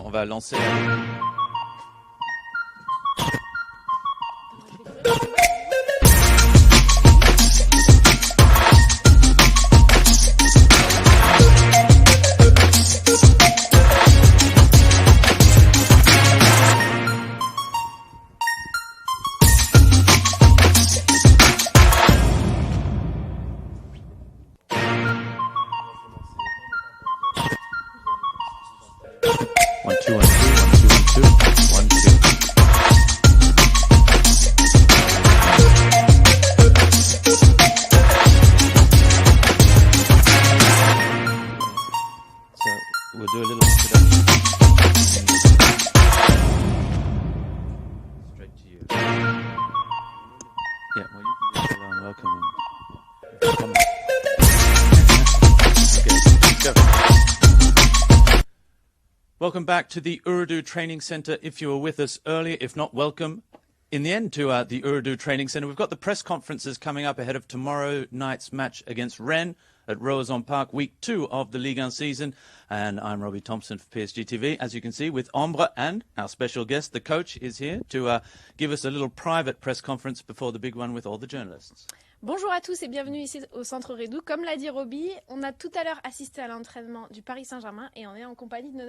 on va lancer. Welcome back to the Ooredoo Training Centre. If you were with us earlier, if not, welcome in the end to the Ooredoo Training Centre. We've got the press conferences coming up ahead of tomorrow night's match against Rennes at Roazhon Park, week 2 of the Ligue 1 season. And I'm Robbie Thompson for PSG TV, as you can see, with Ambre, and our special guest, the coach, is here to give us a little private press conference before the big one with all the journalists. Bonjour à tous et bienvenue ici au centre Ooredoo. Comme l'a dit Robbie, on a tout à l'heure assisté à l'entraînement du Paris Saint-Germain et on est en compagnie de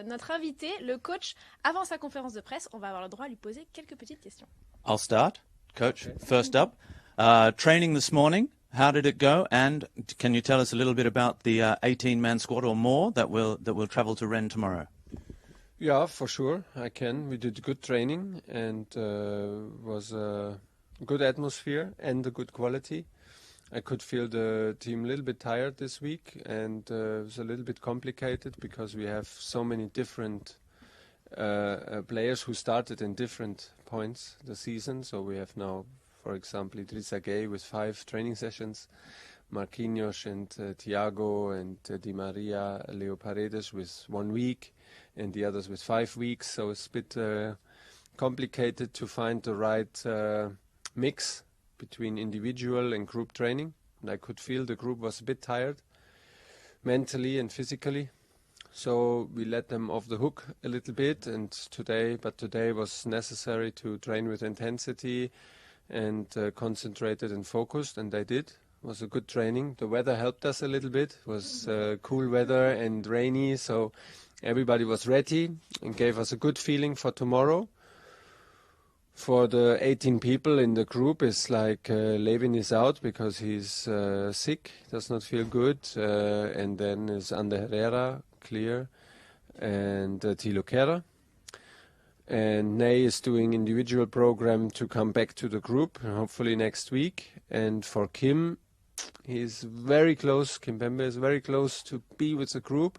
notre invité, le coach. Avant sa conférence de presse, on va avoir le droit de lui poser quelques petites questions. I'll start, coach. Okay. First up, training this morning, how did it go? And can you tell us a little bit about the 18-man squad or more that will travel to Rennes tomorrow? Yeah, for sure, I can. We did good training and was good atmosphere and a good quality. I could feel the team a little bit tired this week, and it was a little bit complicated because we have so many different players who started in different points the season. So we have now, for example, Idrissa Gueye with 5 training sessions, Marquinhos and Thiago and Di Maria, Leo Paredes with 1 week, and the others with 5 weeks. So it's a bit complicated to find the right mix between individual and group training. And I could feel the group was a bit tired mentally and physically, so we let them off the hook a little bit. And today was necessary to train with intensity and concentrated and focused, and they did. It was a good training. The weather helped us a little bit. It was cool weather and rainy, so everybody was ready and gave us a good feeling for tomorrow. For the 18 people in the group, it's like Levin is out because he's sick, does not feel good. And then is Ander Herrera, clear, and Thilo Kehrer. And Ney is doing individual program to come back to the group, hopefully next week. And for Kim, he's very close, Kim Pembe is very close to be with the group.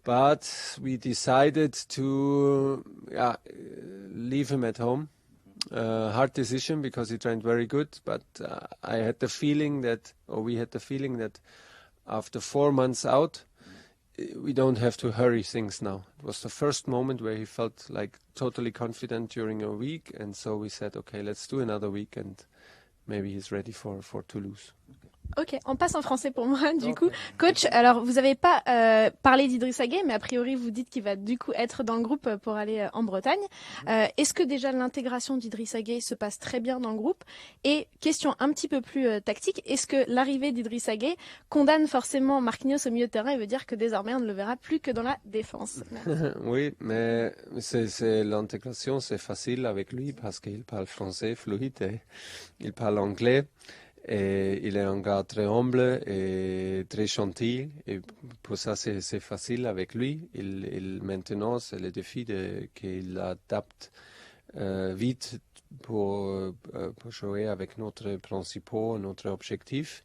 But we decided to leave him at home. Hard decision because he trained very good, but we had the feeling that after 4 months out, we don't have to hurry things now. It was the first moment where he felt like totally confident during a week, and so we said, okay, let's do another week, and maybe he's ready for Toulouse. Ok, on passe en français pour moi, du coup. Coach, alors vous n'avez pas parlé d'Idrissa Gueye, mais a priori vous dites qu'il va du coup être dans le groupe pour aller en Bretagne. Est-ce que déjà l'intégration d'Idrissa Gueye se passe très bien dans le groupe? Et question un petit peu plus tactique, est-ce que l'arrivée d'Idrissa Gueye condamne forcément Marquinhos au milieu de terrain et veut dire que désormais on ne le verra plus que dans la défense? Oui, mais c'est l'intégration, c'est facile avec lui parce qu'il parle français fluide et il parle anglais. Et il est un gars très humble et très gentil, et pour ça c'est facile avec lui. Maintenant c'est le défi qu'il adapte vite pour jouer avec notre principal, notre objectif.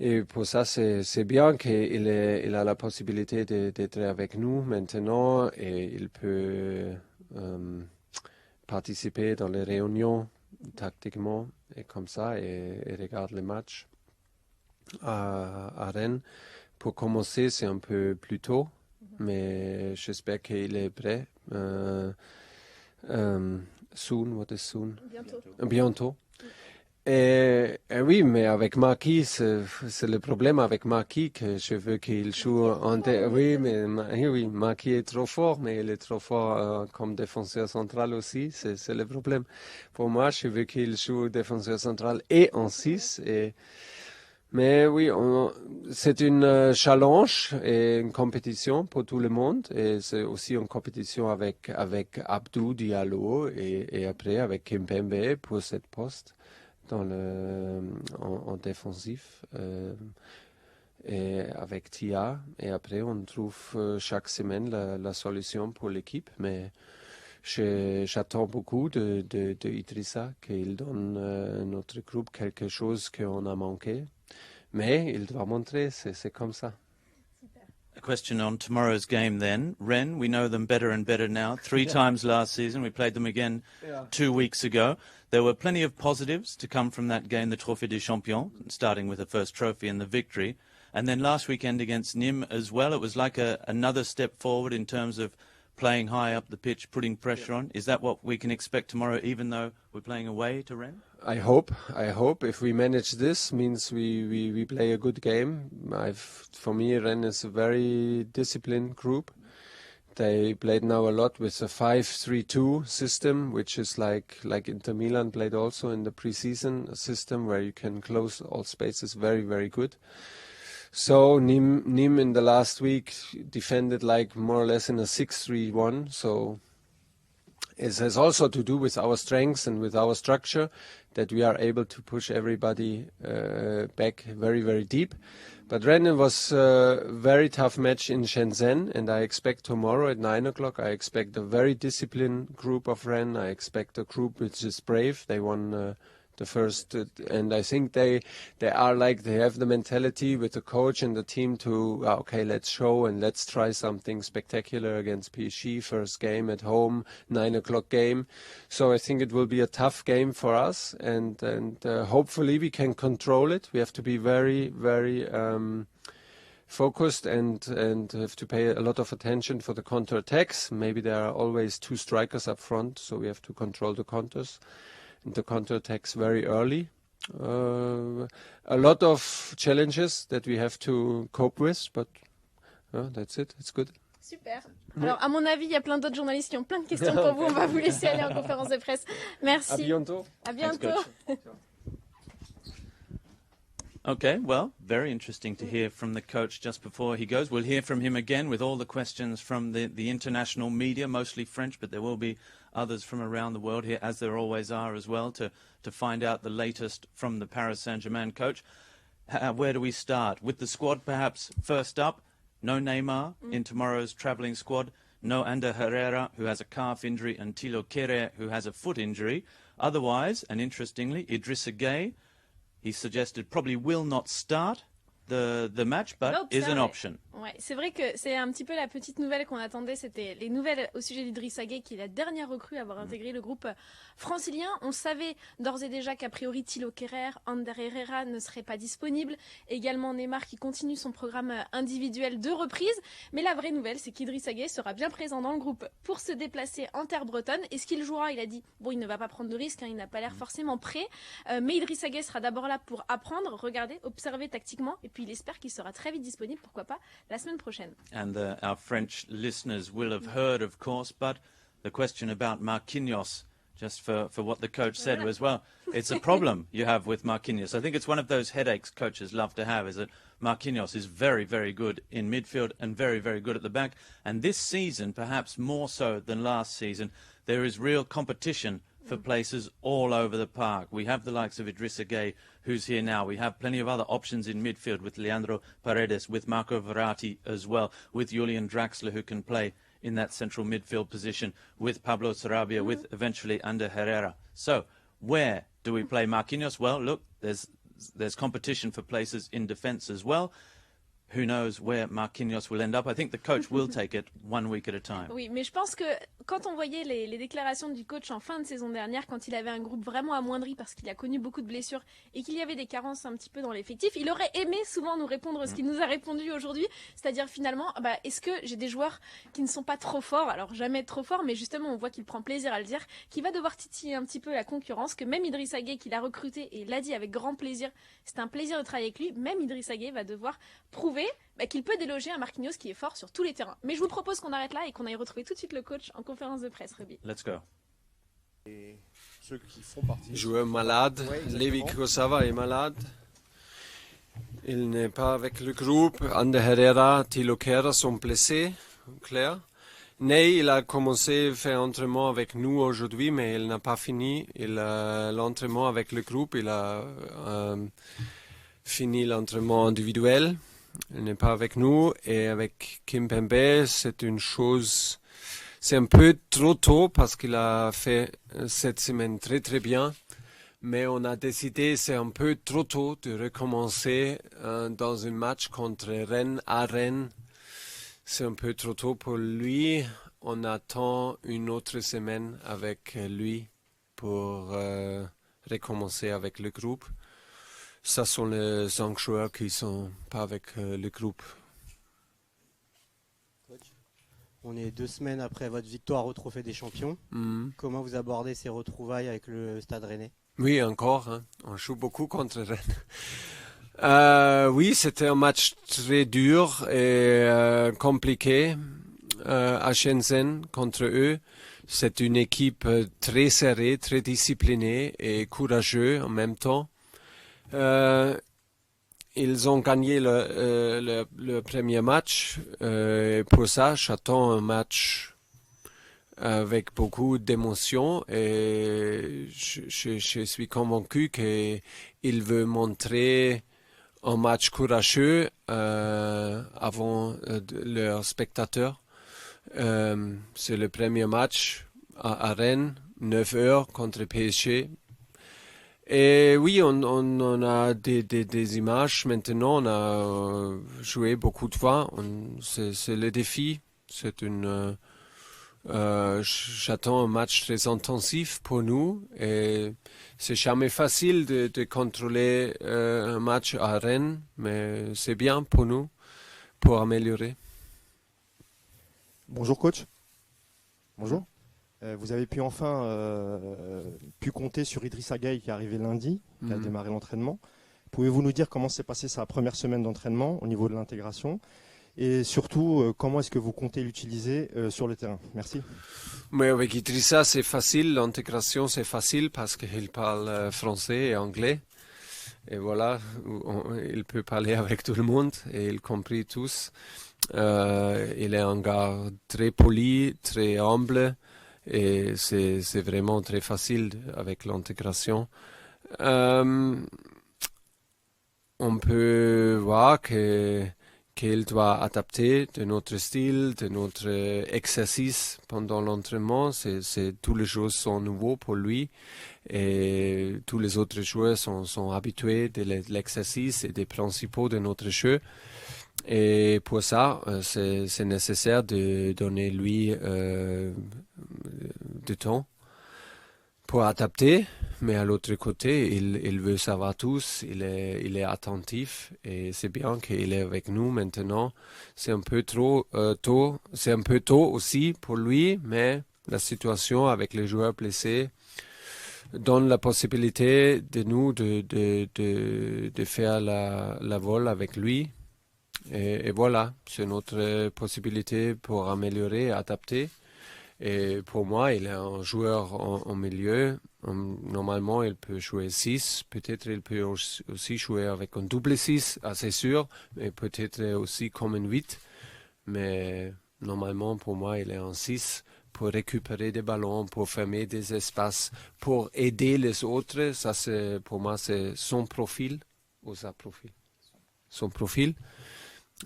Et pour ça c'est bien qu'il a la possibilité d'être avec nous maintenant, et il peut participer dans les réunions tactiquement et comme ça, et regarde les matchs à Rennes. Pour commencer, c'est un peu plus tôt, mais j'espère qu'il est prêt. Soon, what is soon? Bientôt. Bientôt. Oui, mais avec Marquis, c'est le problème avec Marquis que je veux qu'il joue Oui, mais oui, Marquis est trop fort, mais il est trop fort comme défenseur central aussi. C'est le problème. Pour moi, je veux qu'il joue défenseur central et en 6. Mais oui, c'est une challenge et une compétition pour tout le monde. Et c'est aussi une compétition avec Abdou Diallo et après avec Kimpembe pour cette poste en défensif et avec Tia. Et après, on trouve chaque semaine la solution pour l'équipe. Mais j'attends beaucoup de Idrissa, qu'il donne notre groupe quelque chose qu'on a manqué. Mais il doit montrer, c'est comme ça. A question on tomorrow's game then. Rennes, we know them better and better now. 3 times last season. We played them again 2 weeks ago. There were plenty of positives to come from that game, the Trophée des Champions, starting with the first trophy and the victory. And then last weekend against Nîmes as well, it was like another step forward in terms of playing high up the pitch, putting pressure on. Is that what we can expect tomorrow, even though we're playing away to Rennes? I hope. If we manage this, means we play a good game. For me, Rennes is a very disciplined group. They played now a lot with a 5-3-2 system, which is like Inter Milan played also in the preseason, a system where you can close all spaces very, very good. So Nîmes in the last week defended like more or less in a 6-3-1. So it has also to do with our strengths and with our structure that we are able to push everybody back very, very deep. But Rennes was a very tough match in Shenzhen, and I expect tomorrow at 9 o'clock, I expect a very disciplined group of Rennes. I expect a group which is brave. They won the first, and I think they have the mentality with the coach and the team to, okay, let's show and let's try something spectacular against PSG, first game at home, 9 o'clock game. So I think it will be a tough game for us, and hopefully we can control it. We have to be very, very focused and have to pay a lot of attention for the counter-attacks. Maybe there are always 2 strikers up front, so we have to control the counters. The counter-attacks very early. A lot of challenges that we have to cope with, but that's it. It's good. Super. Alors, à mon avis, il y a plein d'autres journalistes qui ont plein de questions pour vous. On va vous laisser aller en conférence de presse. Merci. À bientôt. À bientôt. Okay, well, very interesting to hear from the coach just before he goes. We'll hear from him again with all the questions from the international media, mostly French, but there will be others from around the world here, as there always are as well, to find out the latest from the Paris Saint-Germain coach. Where do we start? With the squad, perhaps, first up, no Neymar in tomorrow's travelling squad, no Ander Herrera, who has a calf injury, and Thilo Kehrer, who has a foot injury. Otherwise, and interestingly, Idrissa Gueye, he suggested probably will not start the match, but is an option. Ouais, c'est vrai que c'est un petit peu la petite nouvelle qu'on attendait, c'était les nouvelles au sujet d'Idrissa Gueye, qui est la dernière recrue à avoir intégré le groupe francilien. On savait d'ores et déjà qu'a priori Thilo Kehrer, Ander Herrera ne seraient pas disponibles, également Neymar qui continue son programme individuel de reprise. Mais la vraie nouvelle, c'est qu'Idrissa Gueye sera bien présent dans le groupe pour se déplacer en terre bretonne. Est-ce qu'il jouera? Il a dit, bon, il ne va pas prendre de risque, il n'a pas l'air forcément prêt, mais Idrissa Gueye sera d'abord là pour apprendre, regarder, observer tactiquement, et puis il espère qu'il sera très vite disponible, pourquoi pas, la semaine prochaine. And our French listeners will have heard, of course, but the question about Marquinhos, just for what the coach said was, well, it's a problem you have with Marquinhos. I think it's one of those headaches coaches love to have, is that Marquinhos is very, very good in midfield and very, very good at the back. And this season, perhaps more so than last season, there is real competition for places all over the park. We have the likes of Idrissa Gueye, who's here now. We have plenty of other options in midfield with Leandro Paredes, with Marco Verratti as well, with Julian Draxler, who can play in that central midfield position, with Pablo Sarabia, with eventually Ander Herrera. So where do we play Marquinhos? Well, look, there's competition for places in defence as well. who knows where Marquinhos will end up. I think the coach will take it 1 week at a time. Oui, mais je pense que quand on voyait les déclarations du coach en fin de saison dernière, quand il avait un groupe vraiment amoindri parce qu'il a connu beaucoup de blessures et qu'il y avait des carences un petit peu dans l'effectif, il aurait aimé souvent nous répondre ce qu'il nous a répondu aujourd'hui, c'est-à-dire finalement, est-ce que j'ai des joueurs qui ne sont pas trop forts, alors jamais trop forts, mais justement on voit qu'il prend plaisir à le dire, qu'il va devoir titiller un petit peu la concurrence, que même Idrissa Gueye qu'il a recruté et l'a dit avec grand plaisir, c'est un plaisir de travailler avec lui, même Idrissa Gueye va devoir prouver qu'il peut déloger un Marquinhos qui est fort sur tous les terrains. Mais je vous propose qu'on arrête là et qu'on aille retrouver tout de suite le coach en conférence de presse, Ruby. Let's go. Et ceux qui font partie. Joueur malade, Ouais, Levi Kurzawa est malade. Il n'est pas avec le groupe. Ander Herrera, Thilo Kehrer sont blessés, clair. Ney, il a commencé à faire entraînement avec nous aujourd'hui, mais il n'a pas fini. L'entraînement avec le groupe, il a fini l'entraînement individuel. Il n'est pas avec nous. Et avec Kim Pembe, c'est une chose... C'est un peu trop tôt parce qu'il a fait cette semaine très très bien. Mais on a décidé, c'est un peu trop tôt de recommencer dans un match contre Rennes à Rennes. C'est un peu trop tôt pour lui. On attend une autre semaine avec lui pour recommencer avec le groupe. Ça sont les 5 joueurs qui sont pas avec le groupe. Coach, on est 2 semaines après votre victoire au Trophée des Champions. Comment vous abordez ces retrouvailles avec le Stade Rennais? Oui, encore. Hein. On joue beaucoup contre Rennes. Oui, c'était un match très dur et compliqué à Shenzhen contre eux. C'est une équipe très serrée, très disciplinée et courageuse en même temps. Ils ont gagné le premier match. Pour ça, j'attends un match avec beaucoup d'émotion et je suis convaincu qu'il veut montrer un match courageux avant leurs spectateurs. C'est le premier match à Rennes, 9 heures contre PSG. Et oui, on a des images maintenant, on a joué beaucoup de fois, c'est le défi, j'attends un match très intensif pour nous et c'est jamais facile de contrôler un match à Rennes, mais c'est bien pour nous, pour améliorer. Bonjour coach. Bonjour. Vous avez pu enfin pu compter sur Idrissa Gueye qui est arrivé lundi, qui a démarré l'entraînement. Pouvez-vous nous dire comment s'est passée sa première semaine d'entraînement au niveau de l'intégration et surtout comment est-ce que vous comptez l'utiliser sur le terrain? Merci. Mais avec Idrissa c'est facile, l'intégration c'est facile parce qu'il parle français et anglais. Et voilà, il peut parler avec tout le monde et il compris tous. Il est un gars très poli, très humble. Et c'est vraiment très facile avec l'intégration. On peut voir qu'il doit adapter de notre style, de notre exercice pendant l'entraînement. Tous les choses sont nouveaux pour lui et tous les autres joueurs sont habitués de l'exercice et des principaux de notre jeu. Et pour ça, c'est nécessaire de donner lui du temps pour adapter, mais à l'autre côté, il veut savoir tous, il est attentif et c'est bien qu'il est avec nous maintenant. C'est un peu trop tôt, c'est un peu tôt aussi pour lui, mais la situation avec les joueurs blessés donne la possibilité de nous de faire la vol avec lui. Et voilà, c'est notre possibilité pour améliorer, adapter. Et pour moi, il est un joueur en milieu. Normalement, il peut jouer 6. Peut-être il peut aussi jouer avec un double 6, assez sûr. Mais peut-être aussi comme un 8. Mais normalement, pour moi, il est un 6 pour récupérer des ballons, pour fermer des espaces, pour aider les autres. Ça, pour moi, c'est son profil. Ou sa profil. Son profil.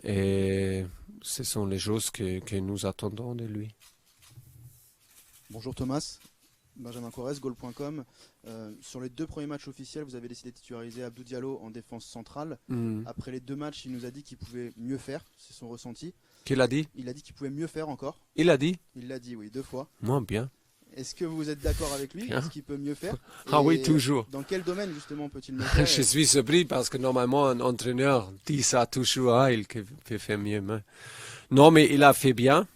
Et ce sont les choses que nous attendons de lui. Bonjour Thomas. Benjamin Corrèze, goal.com. Sur les 2 premiers matchs officiels, vous avez décidé de titulariser Abdou Diallo en défense centrale. Après les 2 matchs, il nous a dit qu'il pouvait mieux faire, c'est son ressenti. Qu'il a dit? Il a dit qu'il pouvait mieux faire encore. Il a dit? Il l'a dit, oui, 2 fois. Moi, bien. Est-ce que vous êtes d'accord avec lui? Bien. Est-ce qu'il peut mieux faire? Ah oui, toujours. Dans quel domaine justement peut-il mieux faire? Je suis surpris parce que normalement un entraîneur dit ça toujours, ah, il peut faire mieux. Non, mais il a fait bien.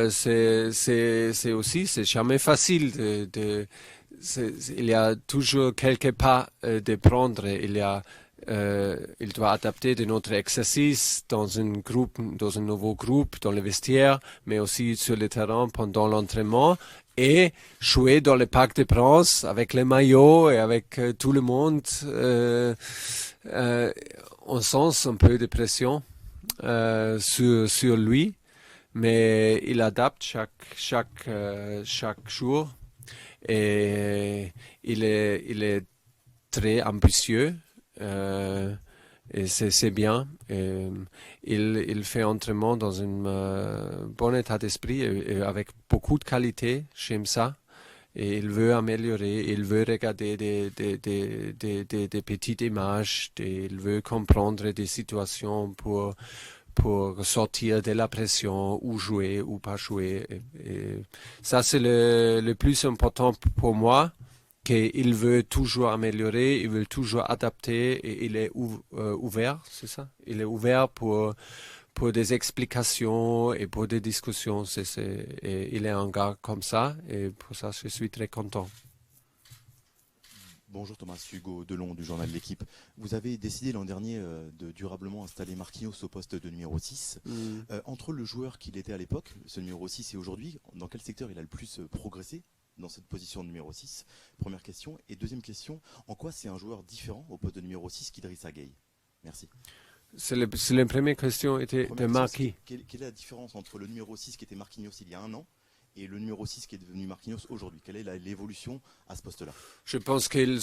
C'est aussi, c'est jamais facile il y a toujours quelques pas de prendre. Il doit adapter de notre exercice dans un nouveau groupe, dans le vestiaire, mais aussi sur le terrain pendant l'entraînement et jouer dans le Parc des Princes avec les maillots et avec tout le monde. On sent un peu de pression sur lui. Mais il adapte chaque jour et il est très ambitieux et c'est bien. Et il fait entraînement dans un bon état d'esprit et avec beaucoup de qualité. J'aime ça. Et il veut améliorer, il veut regarder des petites images, il veut comprendre des situations pour sortir de la pression, ou jouer ou pas jouer. Et ça, c'est le plus important pour moi, qu'il veut toujours améliorer, il veut toujours adapter et il est ouvert, c'est ça? Il est ouvert pour des explications et pour des discussions. Et il est un gars comme ça et pour ça, je suis très content. Bonjour Thomas, Hugo Delon du journal de l'équipe. Vous avez décidé l'an dernier de durablement installer Marquinhos au poste de numéro 6. Entre le joueur qu'il était à l'époque, ce numéro 6, et aujourd'hui, dans quel secteur il a le plus progressé dans cette position de numéro 6? Première question. Et deuxième question, en quoi c'est un joueur différent au poste de numéro 6 qu'Idrissa Gueye? Merci. C'est la première question était de Marquis. Quelle est la différence entre le numéro 6 qui était Marquinhos il y a 1 an et le numéro 6 qui est devenu Marquinhos aujourd'hui? Quelle est l'évolution à ce poste-là? Je pense qu'il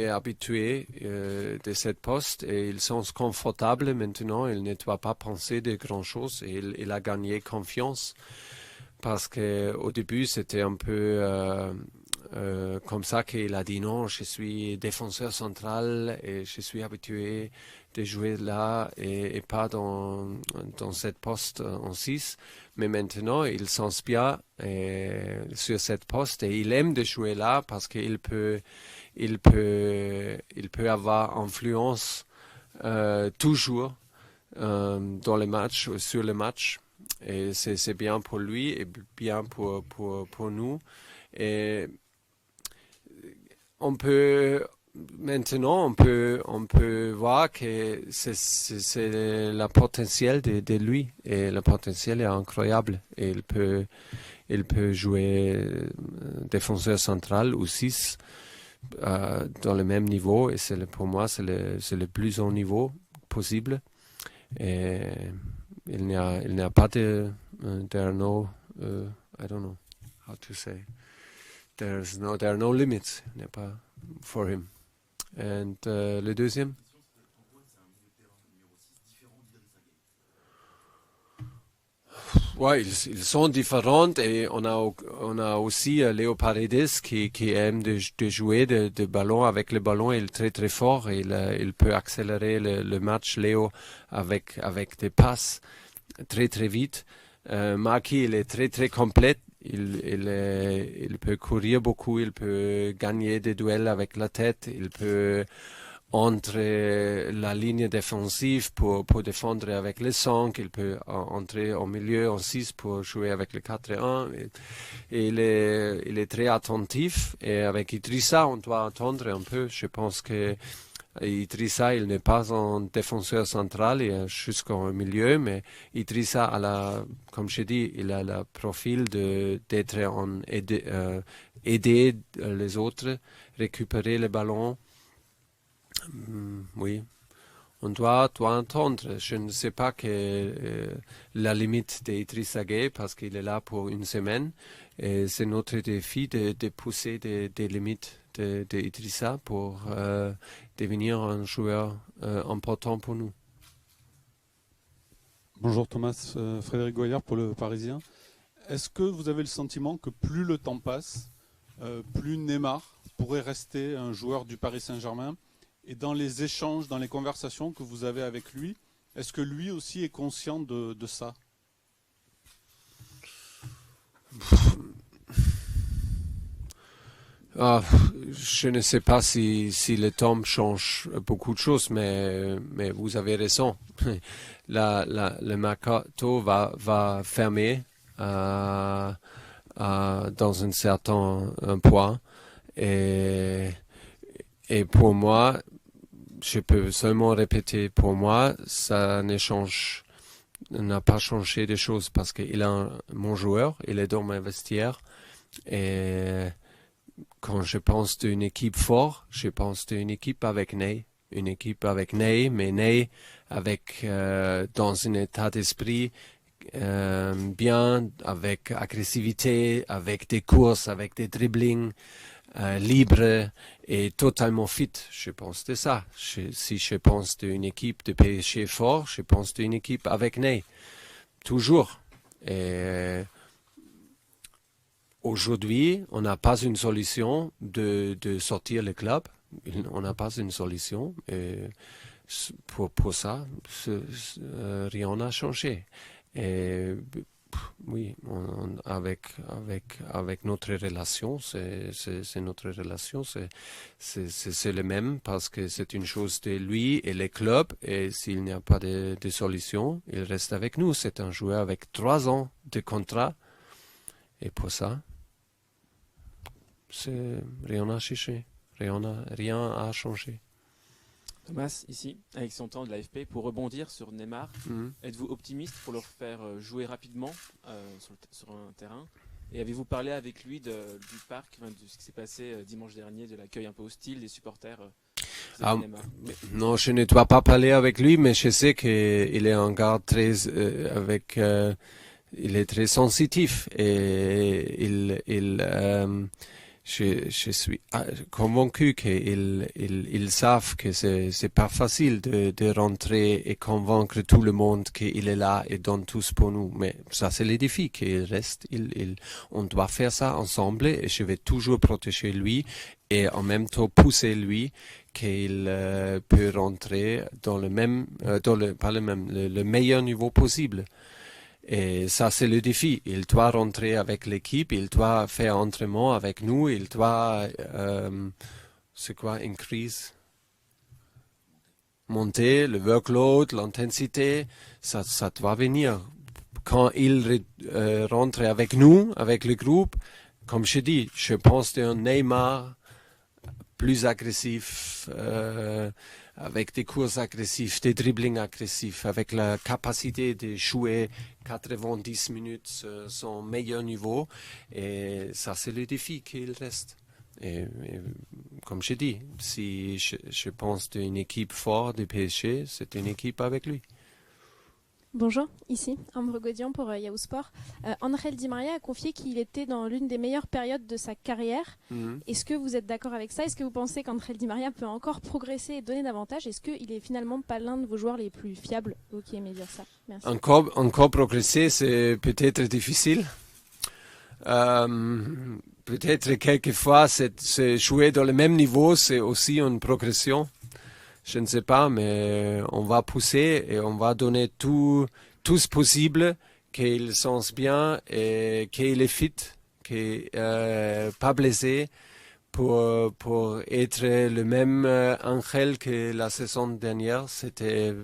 est habitué de cette poste et il se sent confortable maintenant. Il ne doit pas penser de grand chose et il a gagné confiance parce qu'au début c'était un peu comme ça qu'il a dit non, je suis défenseur central et je suis habitué de jouer là et pas dans cette poste en 6. Mais maintenant, il s'inspire sur cette poste et il aime de jouer là parce qu'il peut avoir influence toujours dans les matchs, sur le match. Et c'est bien pour lui et bien pour nous. Et maintenant, on peut voir que c'est le potentiel de lui et le potentiel est incroyable. Et il peut jouer défenseur central ou 6 dans le même niveau et pour moi c'est le plus haut niveau possible. Et il n'y a pas there are no I don't know how to say. There are no limits. Il n'y a pas for him. And le deuxième? Ouais, ils sont différents et on a aussi Léo Paredes qui aime de jouer de ballon avec le ballon. Il est très très fort et il peut accélérer le match, Léo, avec des passes très très vite. Maki, il est très très complet. Il peut courir beaucoup, il peut gagner des duels avec la tête, il peut entrer la ligne défensive pour défendre avec les 5, il peut entrer au milieu en 6 pour jouer avec le 4-1. Et il est très attentif et avec Idrissa, on doit attendre un peu. Je pense que Idrissa, il n'est pas un défenseur central, il est jusqu'au milieu, mais Idrissa, comme je dis, il a le profil d'être aider les autres, récupérer le ballon. Oui, on doit attendre. Je ne sais pas la limite d'Idrissa Gueye parce qu'il est là pour une semaine et c'est notre défi de pousser des limites d'Idrissa pour devenir un joueur important pour nous. Bonjour Thomas, Frédéric Goyard pour le Parisien. est-ce que vous avez le sentiment que plus le temps passe, plus Neymar pourrait rester un joueur du Paris Saint-Germain? Et dans les échanges, dans les conversations que vous avez avec lui, est-ce que lui aussi est conscient de ça? Je ne sais pas si le temps change beaucoup de choses, mais vous avez raison. Le mercato va fermer dans un certain point. Et pour moi, je peux seulement répéter, pour moi, ça n'a pas changé des choses parce qu'il est mon joueur, il est dans mes vestiaires. Et quand je pense d'une équipe forte, je pense d'une équipe avec Ney. Une équipe avec Ney, mais Ney avec dans un état d'esprit bien, avec agressivité, avec des courses, avec des dribblings libres et totalement fit. Je pense de ça. Si je pense d'une équipe de PSG fort, je pense d'une équipe avec Ney. Toujours. Et aujourd'hui, on n'a pas une solution de sortir le club. On n'a pas une solution. Et pour ça, rien n'a changé. Et oui, avec notre relation, c'est notre relation, c'est le même parce que c'est une chose de lui et les clubs. Et s'il n'y a pas de solution, il reste avec nous. C'est un joueur avec 3 ans de contrat. Et pour ça, rien n'a changé. Rien a changé. Thomas, ici, avec son temps de l'AFP, pour rebondir sur Neymar, êtes-vous optimiste pour le faire jouer rapidement sur un terrain? Et avez-vous parlé avec lui du parc, de ce qui s'est passé dimanche dernier, de l'accueil un peu hostile des supporters Neymar? Non, je ne dois pas parler avec lui, mais je sais qu'il est un gars très il est très sensitif et je suis convaincu qu'ils savent que c'est pas facile de rentrer et convaincre tout le monde qu'il est là et donne tous pour nous. Mais ça, c'est le défi qu'il reste. On doit faire ça ensemble et je vais toujours protéger lui et en même temps pousser lui qu'il peut rentrer dans le meilleur niveau possible. Et ça, c'est le défi. Il doit rentrer avec l'équipe, il doit faire entraînement avec nous, il doit, c'est quoi, increase? Monter le workload, l'intensité, ça doit venir. Quand il rentre avec nous, avec le groupe, comme je dis, je pense d'un Neymar plus agressif, avec des courses agressives, des dribblings agressifs, avec la capacité de jouer 90 minutes son meilleur niveau. Et ça, c'est le défi qu'il reste. Et comme je dis, si je pense d'une équipe forte du PSG, c'est une équipe avec lui. Bonjour, ici Ambre Gaudian pour Yahoo Sport. Angel Di Maria a confié qu'il était dans l'une des meilleures périodes de sa carrière. Est-ce que vous êtes d'accord avec ça? Est-ce que vous pensez qu'Angel Di Maria peut encore progresser et donner davantage? Est-ce qu'il est finalement pas l'un de vos joueurs les plus fiables? Vous qui aimez dire ça. Merci. Encore progresser, c'est peut-être difficile. Peut-être quelquefois, c'est jouer dans le même niveau, c'est aussi une progression. Je ne sais pas, mais on va pousser et on va donner tout ce possible, qu'il sente bien et qu'il est fit, qu'il n'est pas blessé pour être le même Angel que la saison dernière. C'était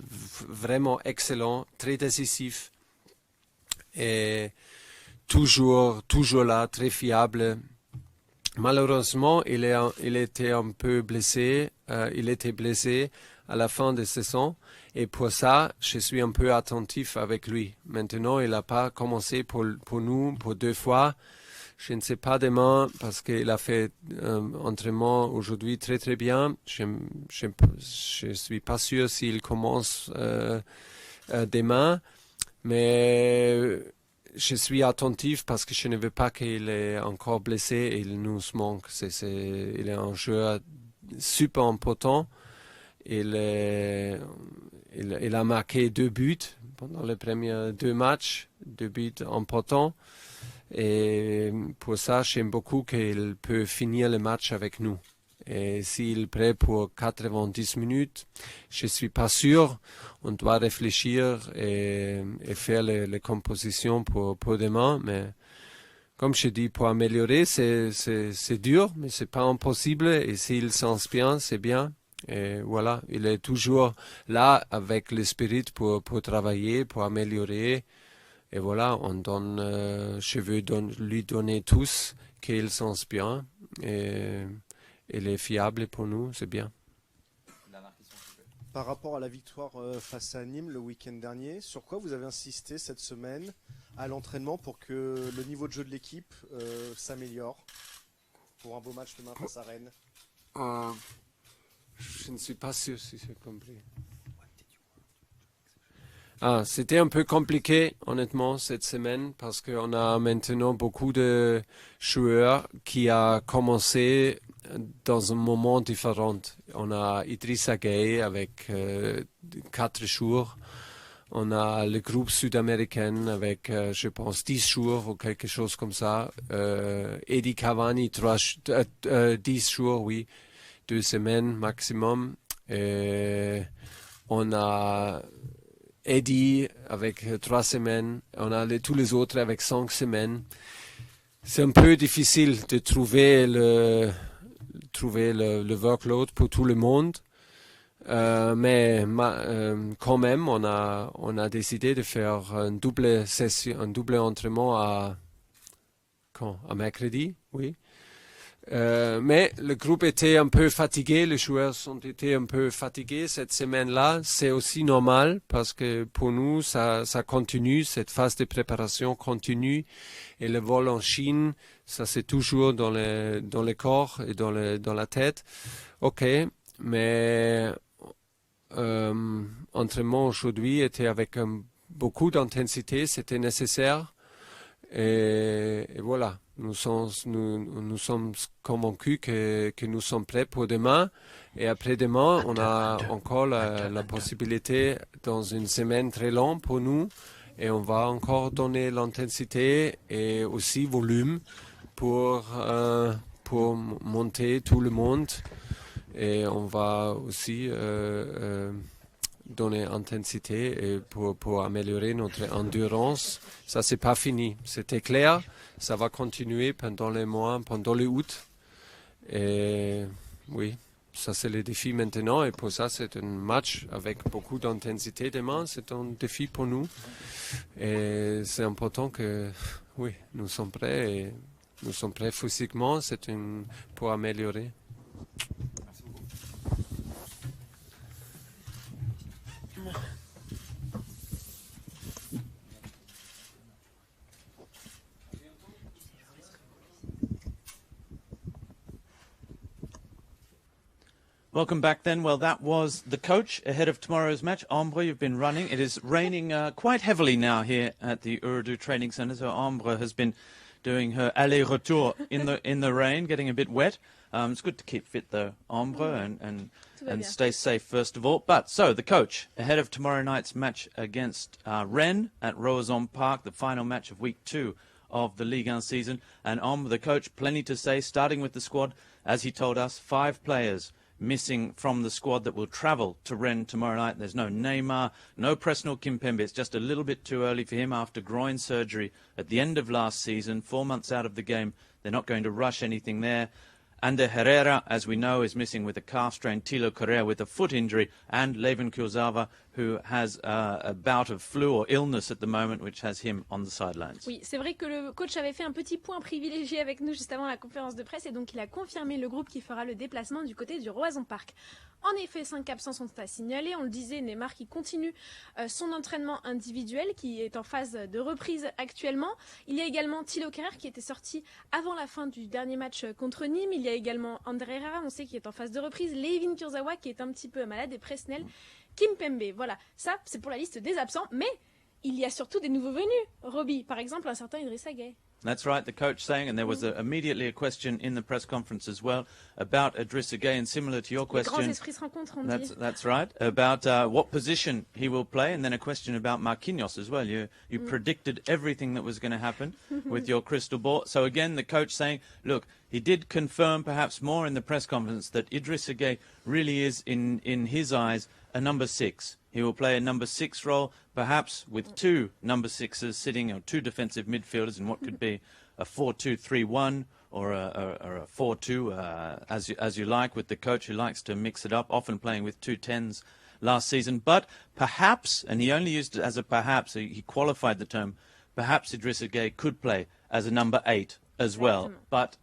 vraiment excellent, très décisif et toujours là, très fiable. Malheureusement, il était un peu blessé. Il était blessé à la fin de saison. Et pour ça, je suis un peu attentif avec lui. Maintenant, il n'a pas commencé pour nous pour 2 fois. Je ne sais pas demain parce qu'il a fait un entraînement aujourd'hui très très bien. Je suis pas sûr s'il commence demain. Mais je suis attentif parce que je ne veux pas qu'il est encore blessé et il nous manque. Il est un joueur super important. Il a marqué 2 buts pendant les premiers 2 matchs, 2 buts importants. Et pour ça, j'aime beaucoup qu'il peut finir le match avec nous. Et s'il est prêt pour 90 minutes, je ne suis pas sûr. On doit réfléchir et faire les compositions pour demain. Mais comme je dis, pour améliorer, c'est dur, mais c'est pas impossible. Et s'il s'inspire, c'est bien. Et voilà, il est toujours là avec l'esprit pour travailler, pour améliorer. Et voilà, je veux lui donner tous qu'il s'inspire. Et il est fiable pour nous, c'est bien. Par rapport à la victoire face à Nîmes le week-end dernier, sur quoi vous avez insisté cette semaine à l'entraînement pour que le niveau de jeu de l'équipe s'améliore pour un beau match demain face à Rennes? Je ne suis pas sûr si j'ai compris. C'était un peu compliqué, honnêtement, cette semaine, parce qu'on a maintenant beaucoup de joueurs qui ont commencé dans un moment différent. On a Idrissa Gueye avec 4 jours. On a le groupe sud-américain avec, je pense, 10 jours ou quelque chose comme ça. Eddie Cavani, 10 jours, oui. 2 semaines maximum. On a Eddie avec 3 semaines. On a tous les autres avec 5 semaines. C'est un peu difficile de trouver le workload pour tout le monde. Mais quand même, on a décidé de faire une double session, un double entraînement à mercredi, oui. Mais le groupe était un peu fatigué, les joueurs ont été un peu fatigués cette semaine-là. C'est aussi normal parce que pour nous, ça continue, cette phase de préparation continue. Et le vol en Chine, ça c'est toujours dans le corps et dans la tête. Ok, mais l'entraînement aujourd'hui était avec beaucoup d'intensité, c'était nécessaire. Et voilà. Nous sommes convaincus que nous sommes prêts pour demain. Et après-demain, on a encore la possibilité dans une semaine très longue pour nous. Et on va encore donner l'intensité et aussi volume pour monter tout le monde. Et on va aussi donner intensité et pour améliorer notre endurance. Ça, c'est pas fini. C'était clair. Ça va continuer pendant les mois, pendant les août. Et oui, ça c'est le défi maintenant. Et pour ça, c'est un match avec beaucoup d'intensité demain. C'est un défi pour nous. Et c'est important que, oui, nous sommes prêts. Et nous sommes prêts physiquement. Pour améliorer. Welcome back then. Well, that was the coach ahead of tomorrow's match. Ambre, you've been running. It is raining quite heavily now here at the Ooredoo Training Centre. So Ambre has been doing her aller-retour in the rain, getting a bit wet. It's good to keep fit though, Ambre, and stay safe first of all. But so the coach ahead of tomorrow night's match against Rennes at Roazhon Park, the final match of week 2 of the Ligue 1 season. And Ambre, the coach, plenty to say, starting with the squad. As he told us, 5 players missing from the squad that will travel to Rennes tomorrow night. There's no Neymar, no Presnel Kimpembe. It's just a little bit too early for him after groin surgery at the end of last season, 4 months out of the game. They're not going to rush anything there. Ander Herrera, as we know, is missing with a calf strain. Thilo Correa with a foot injury. And Leven Kurzawa, who has a bout of flu or illness at the moment, which has him on the sidelines. Oui, c'est vrai que le coach avait fait un petit point privilégié avec nous juste avant la conférence de presse et donc il a confirmé le groupe qui fera le déplacement du côté du Roazhon Park. En effet, 5 absents sont à signaler. On le disait, Neymar qui continue son entraînement individuel, qui est en phase de reprise actuellement. Il y a également Thilo Correa qui était sorti avant la fin du dernier match contre Nîmes. Il y a également Ander Herrera, on sait qu'il est en phase de reprise. Leven Kurzawa qui est un petit peu malade et Presnel Kimpembe. Voilà, ça c'est pour la liste des absents, mais il y a surtout des nouveaux venus. Roby, par exemple, un certain Idrissa Gueye. That's right, the coach saying, and there was immediately a question in the press conference as well about Idrissa Gueye, and similar to your Les grands question, esprits se rencontrent, on dit. that's right, about what position he will play, and then a question about Marquinhos as well. You predicted everything that was going to happen with your crystal ball. So again, the coach saying, look, he did confirm perhaps more in the press conference that Idrissa Gueye really is, in his eyes, a number 6. He will play a number 6 role, perhaps with 2 number 6s sitting, or 2 defensive midfielders in what could be a 4-2-3-1 or a 4-2, as you like, with the coach who likes to mix it up, often playing with 2 10s last season. But perhaps, and he only used it as a perhaps, he qualified the term, perhaps Idrissa Gueye could play as a number 8 as well. But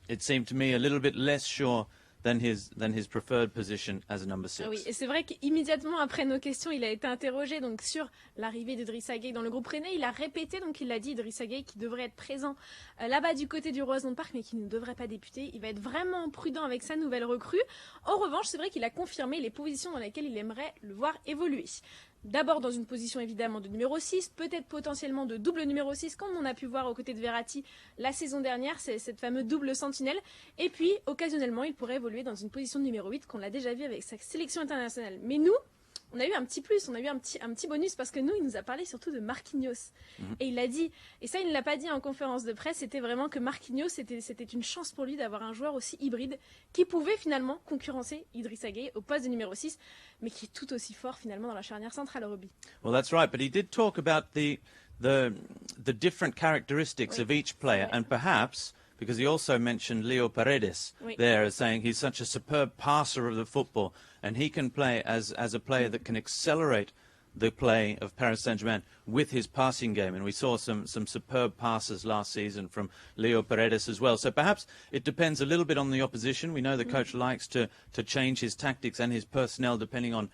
it seemed to me a little bit less sure than his preferred position as a number 6. Oui, et c'est vrai qu'immédiatement après nos questions, il a été interrogé donc sur l'arrivée d'Idrissa Gueye dans le groupe rennais. Il a répété, donc il l'a dit, Idrissa Gueye qui devrait être présent là-bas du côté du Roison Park, mais qui ne devrait pas débuter. Il va être vraiment prudent avec sa nouvelle recrue. En revanche, c'est vrai qu'il a confirmé les positions dans lesquelles il aimerait le voir évoluer. D'abord dans une position évidemment de numéro 6, peut-être potentiellement de double numéro 6, comme on a pu voir aux côtés de Verratti la saison dernière, c'est cette fameuse double sentinelle. Et puis, occasionnellement, il pourrait évoluer dans une position de numéro 8, qu'on l'a déjà vu avec sa sélection internationale. Mais nous, on a eu un petit plus, on a eu un petit bonus, parce que nous, il nous a parlé surtout de Marquinhos. Et il l'a dit, et ça il ne l'a pas dit en conférence de presse, c'était vraiment que Marquinhos, c'était une chance pour lui d'avoir un joueur aussi hybride, qui pouvait finalement concurrencer Idrissa Gueye au poste de numéro 6, mais qui est tout aussi fort finalement dans la charnière centrale au rugby. Well, that's right, but he did talk about the different characteristics of each player, and perhaps, because he also mentioned Leo Paredes there as saying he's such a superb passer of the football, and he can play as a player that can accelerate the play of Paris Saint-Germain with his passing game. And we saw some superb passes last season from Leo Paredes as well. So perhaps it depends a little bit on the opposition. We know the coach likes to change his tactics and his personnel depending on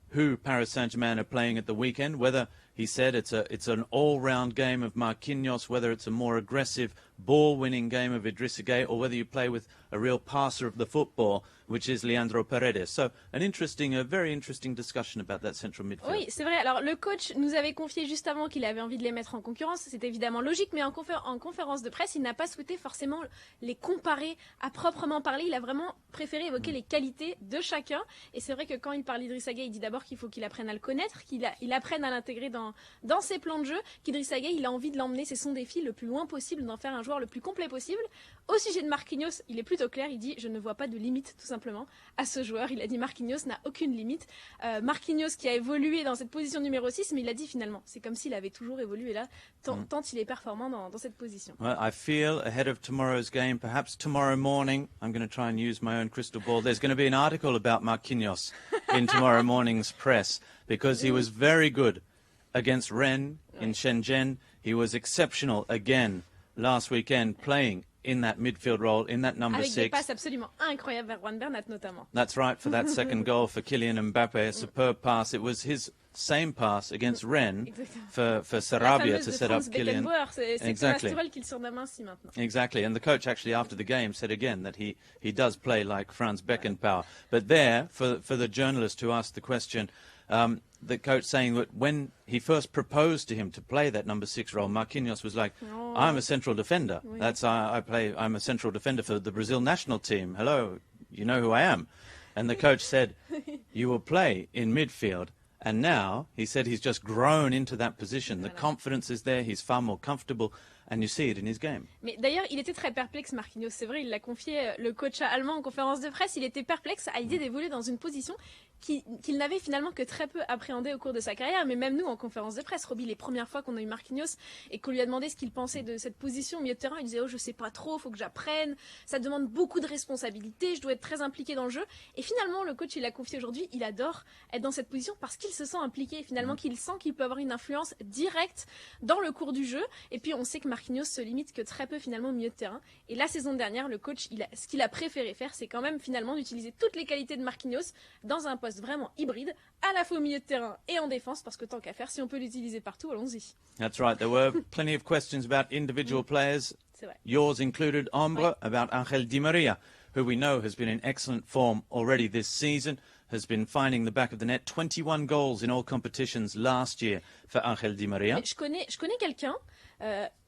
who Paris Saint-Germain are playing at the weekend, whether he said it's an all-round game of Marquinhos, whether it's a more aggressive ball-winning game of Idrissa Gueye, or whether you play with a real passer of the football, which is Leandro Paredes. So a very interesting discussion about that central midfield. Oui, c'est vrai. Alors le coach nous avait confié juste avant qu'il avait envie de les mettre en concurrence. C'est évidemment logique, mais en conférence de presse, il n'a pas souhaité forcément les comparer à proprement parler. Il a vraiment préféré évoquer les qualités de chacun. Et c'est vrai que quand il parle d'Idrissa Gueye, il dit d'abord qu'il faut qu'il apprenne à le connaître, qu'il apprenne à l'intégrer dans ses plans de jeu, qu'Idrissa Gueye, il a envie de l'emmener, c'est son défi, le plus loin possible, d'en faire un joueur le plus complet possible. Au sujet de Marquinhos, il est plutôt clair, il dit « Je ne vois pas de limite, tout simplement, à ce joueur ». Il a dit « Marquinhos n'a aucune limite ». Marquinhos qui a évolué dans cette position numéro 6, mais il a dit finalement, c'est comme s'il avait toujours évolué là, tant il est performant dans cette position. Well, I feel ahead of tomorrow's game, perhaps tomorrow morning, I'm going to try and use my own crystal ball, there's going to be an article about Marquinhos in tomorrow morning's press, because he was very good against Rennes in Shenzhen. He was exceptional again last weekend playing in that midfield role, in that number 6. Avec des passes absolument incroyables vers Juan Bernat notamment. That's right, for that second goal for Kylian Mbappe, a superb pass. It was his same pass against Rennes for Sarabia to set up Kylian. Exactly. Naturel qu'il surnomme ainsi maintenant. Exactly, and the coach actually after the game said again that he does play like Franz Beckenbauer. But there, for the journalist who asked the question, the coach saying that when he first proposed to him to play that number 6 role, Marquinhos was like, I'm a central defender. I'm a central defender for the Brazil national team. Hello, you know who I am. And the coach said, you will play in midfield. And now, he said he's just grown into that position. The confidence is there, he's far more comfortable. And you see it in his game. Mais d'ailleurs, il était très perplexe, Marquinhos. C'est vrai, il l'a confié, le coach allemand en conférence de presse. Il était perplexe à l'idée d'évoluer dans une position qu'il n'avait finalement que très peu appréhendée au cours de sa carrière. Mais même nous, en conférence de presse, Roby, les premières fois qu'on a eu Marquinhos et qu'on lui a demandé ce qu'il pensait de cette position au milieu de terrain, il disait « Oh, je sais pas trop, faut que j'apprenne. Ça demande beaucoup de responsabilités, je dois être très impliqué dans le jeu. » Et finalement, le coach, il l'a confié aujourd'hui, il adore être dans cette position parce qu'il se sent impliqué. Finalement, qu'il sent qu'il peut avoir une influence directe dans le cours du jeu. Et puis, on sait que Marquinhos se limite que très peu finalement au milieu de terrain. Et la saison dernière, le coach, ce qu'il a préféré faire, c'est quand même finalement d'utiliser toutes les qualités de Marquinhos dans un poste vraiment hybride, à la fois au milieu de terrain et en défense, parce que tant qu'à faire, si on peut l'utiliser partout, allons-y. That's right. There were plenty of questions about individual players, yours included, Ombre, about Angel Di Maria, who we know has been in excellent form already this season. has been finding the back of the net. 21 goals in all competitions last year for Ángel Di María. Je connais quelqu'un,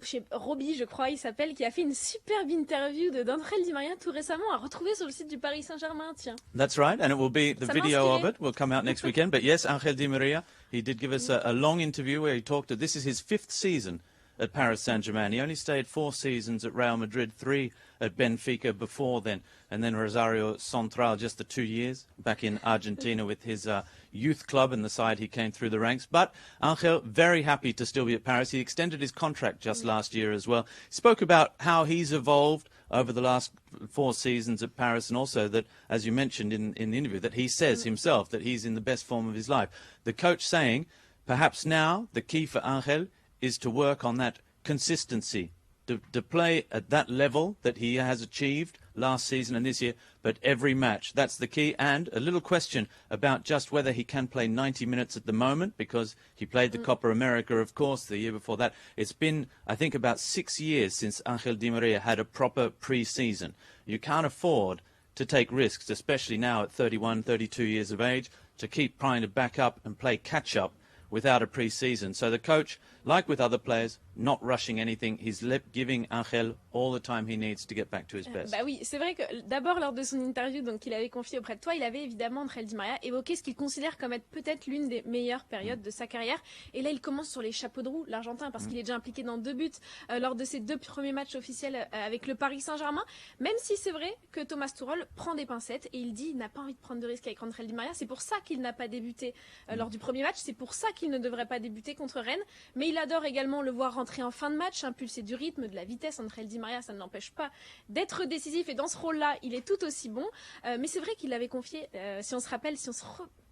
chez Robbie, je crois, il s'appelle, qui a fait une superbe interview d'Ángel Di María tout récemment, à retrouver sur le site du Paris Saint-Germain, tiens. That's right, and it will be, the Ça video of m'inspirait. it will come out next weekend. But yes, Ángel Di María, he did give us a long interview where he talked this is his 5th season at Paris Saint-Germain. He only stayed 4 seasons at Real Madrid, 3 at Benfica before then, and then Rosario Central just the 2 years back in Argentina with his youth club and the side he came through the ranks. But Ángel, very happy to still be at Paris. He extended his contract just last year as well. Spoke about how he's evolved over the last 4 seasons at Paris, and also that, as you mentioned in the interview, that he says himself that he's in the best form of his life. The coach saying, perhaps now the key for Ángel is to work on that consistency, to play at that level that he has achieved last season and this year, but every match. That's the key. And a little question about just whether he can play 90 minutes at the moment, because he played the Copa America, of course, the year before that. It's been, I think, about 6 years since Ángel Di María had a proper pre-season. You can't afford to take risks, especially now at 31, 32 years of age, to keep trying to back up and play catch-up without a pre-season. So the coach, like with other players, not rushing anything. He's giving Ángel all the time he needs to get back to his best. Bah oui, c'est vrai que d'abord lors de son interview donc qu'il avait confié auprès de toi, il avait évidemment Ángel Di María évoqué ce qu'il considère comme être peut-être l'une des meilleures périodes de sa carrière. Et là, il commence sur les chapeaux de roue, l'Argentin, parce qu'il est déjà impliqué dans 2 buts lors de ses 2 premiers matchs officiels avec le Paris Saint-Germain. Même si c'est vrai que Thomas Tuchel prend des pincettes et il dit il n'a pas envie de prendre de risques avec Ángel Di María. C'est pour ça qu'il n'a pas débuté lors du premier match. C'est pour ça qu'il ne devrait pas débuter contre Rennes. Mais il adore également le voir rentrer en fin de match, impulser du rythme, de la vitesse. Ángel Di María, ça ne l'empêche pas d'être décisif, et dans ce rôle-là, il est tout aussi bon. Mais c'est vrai qu'il l'avait confié, si on se rappelle, si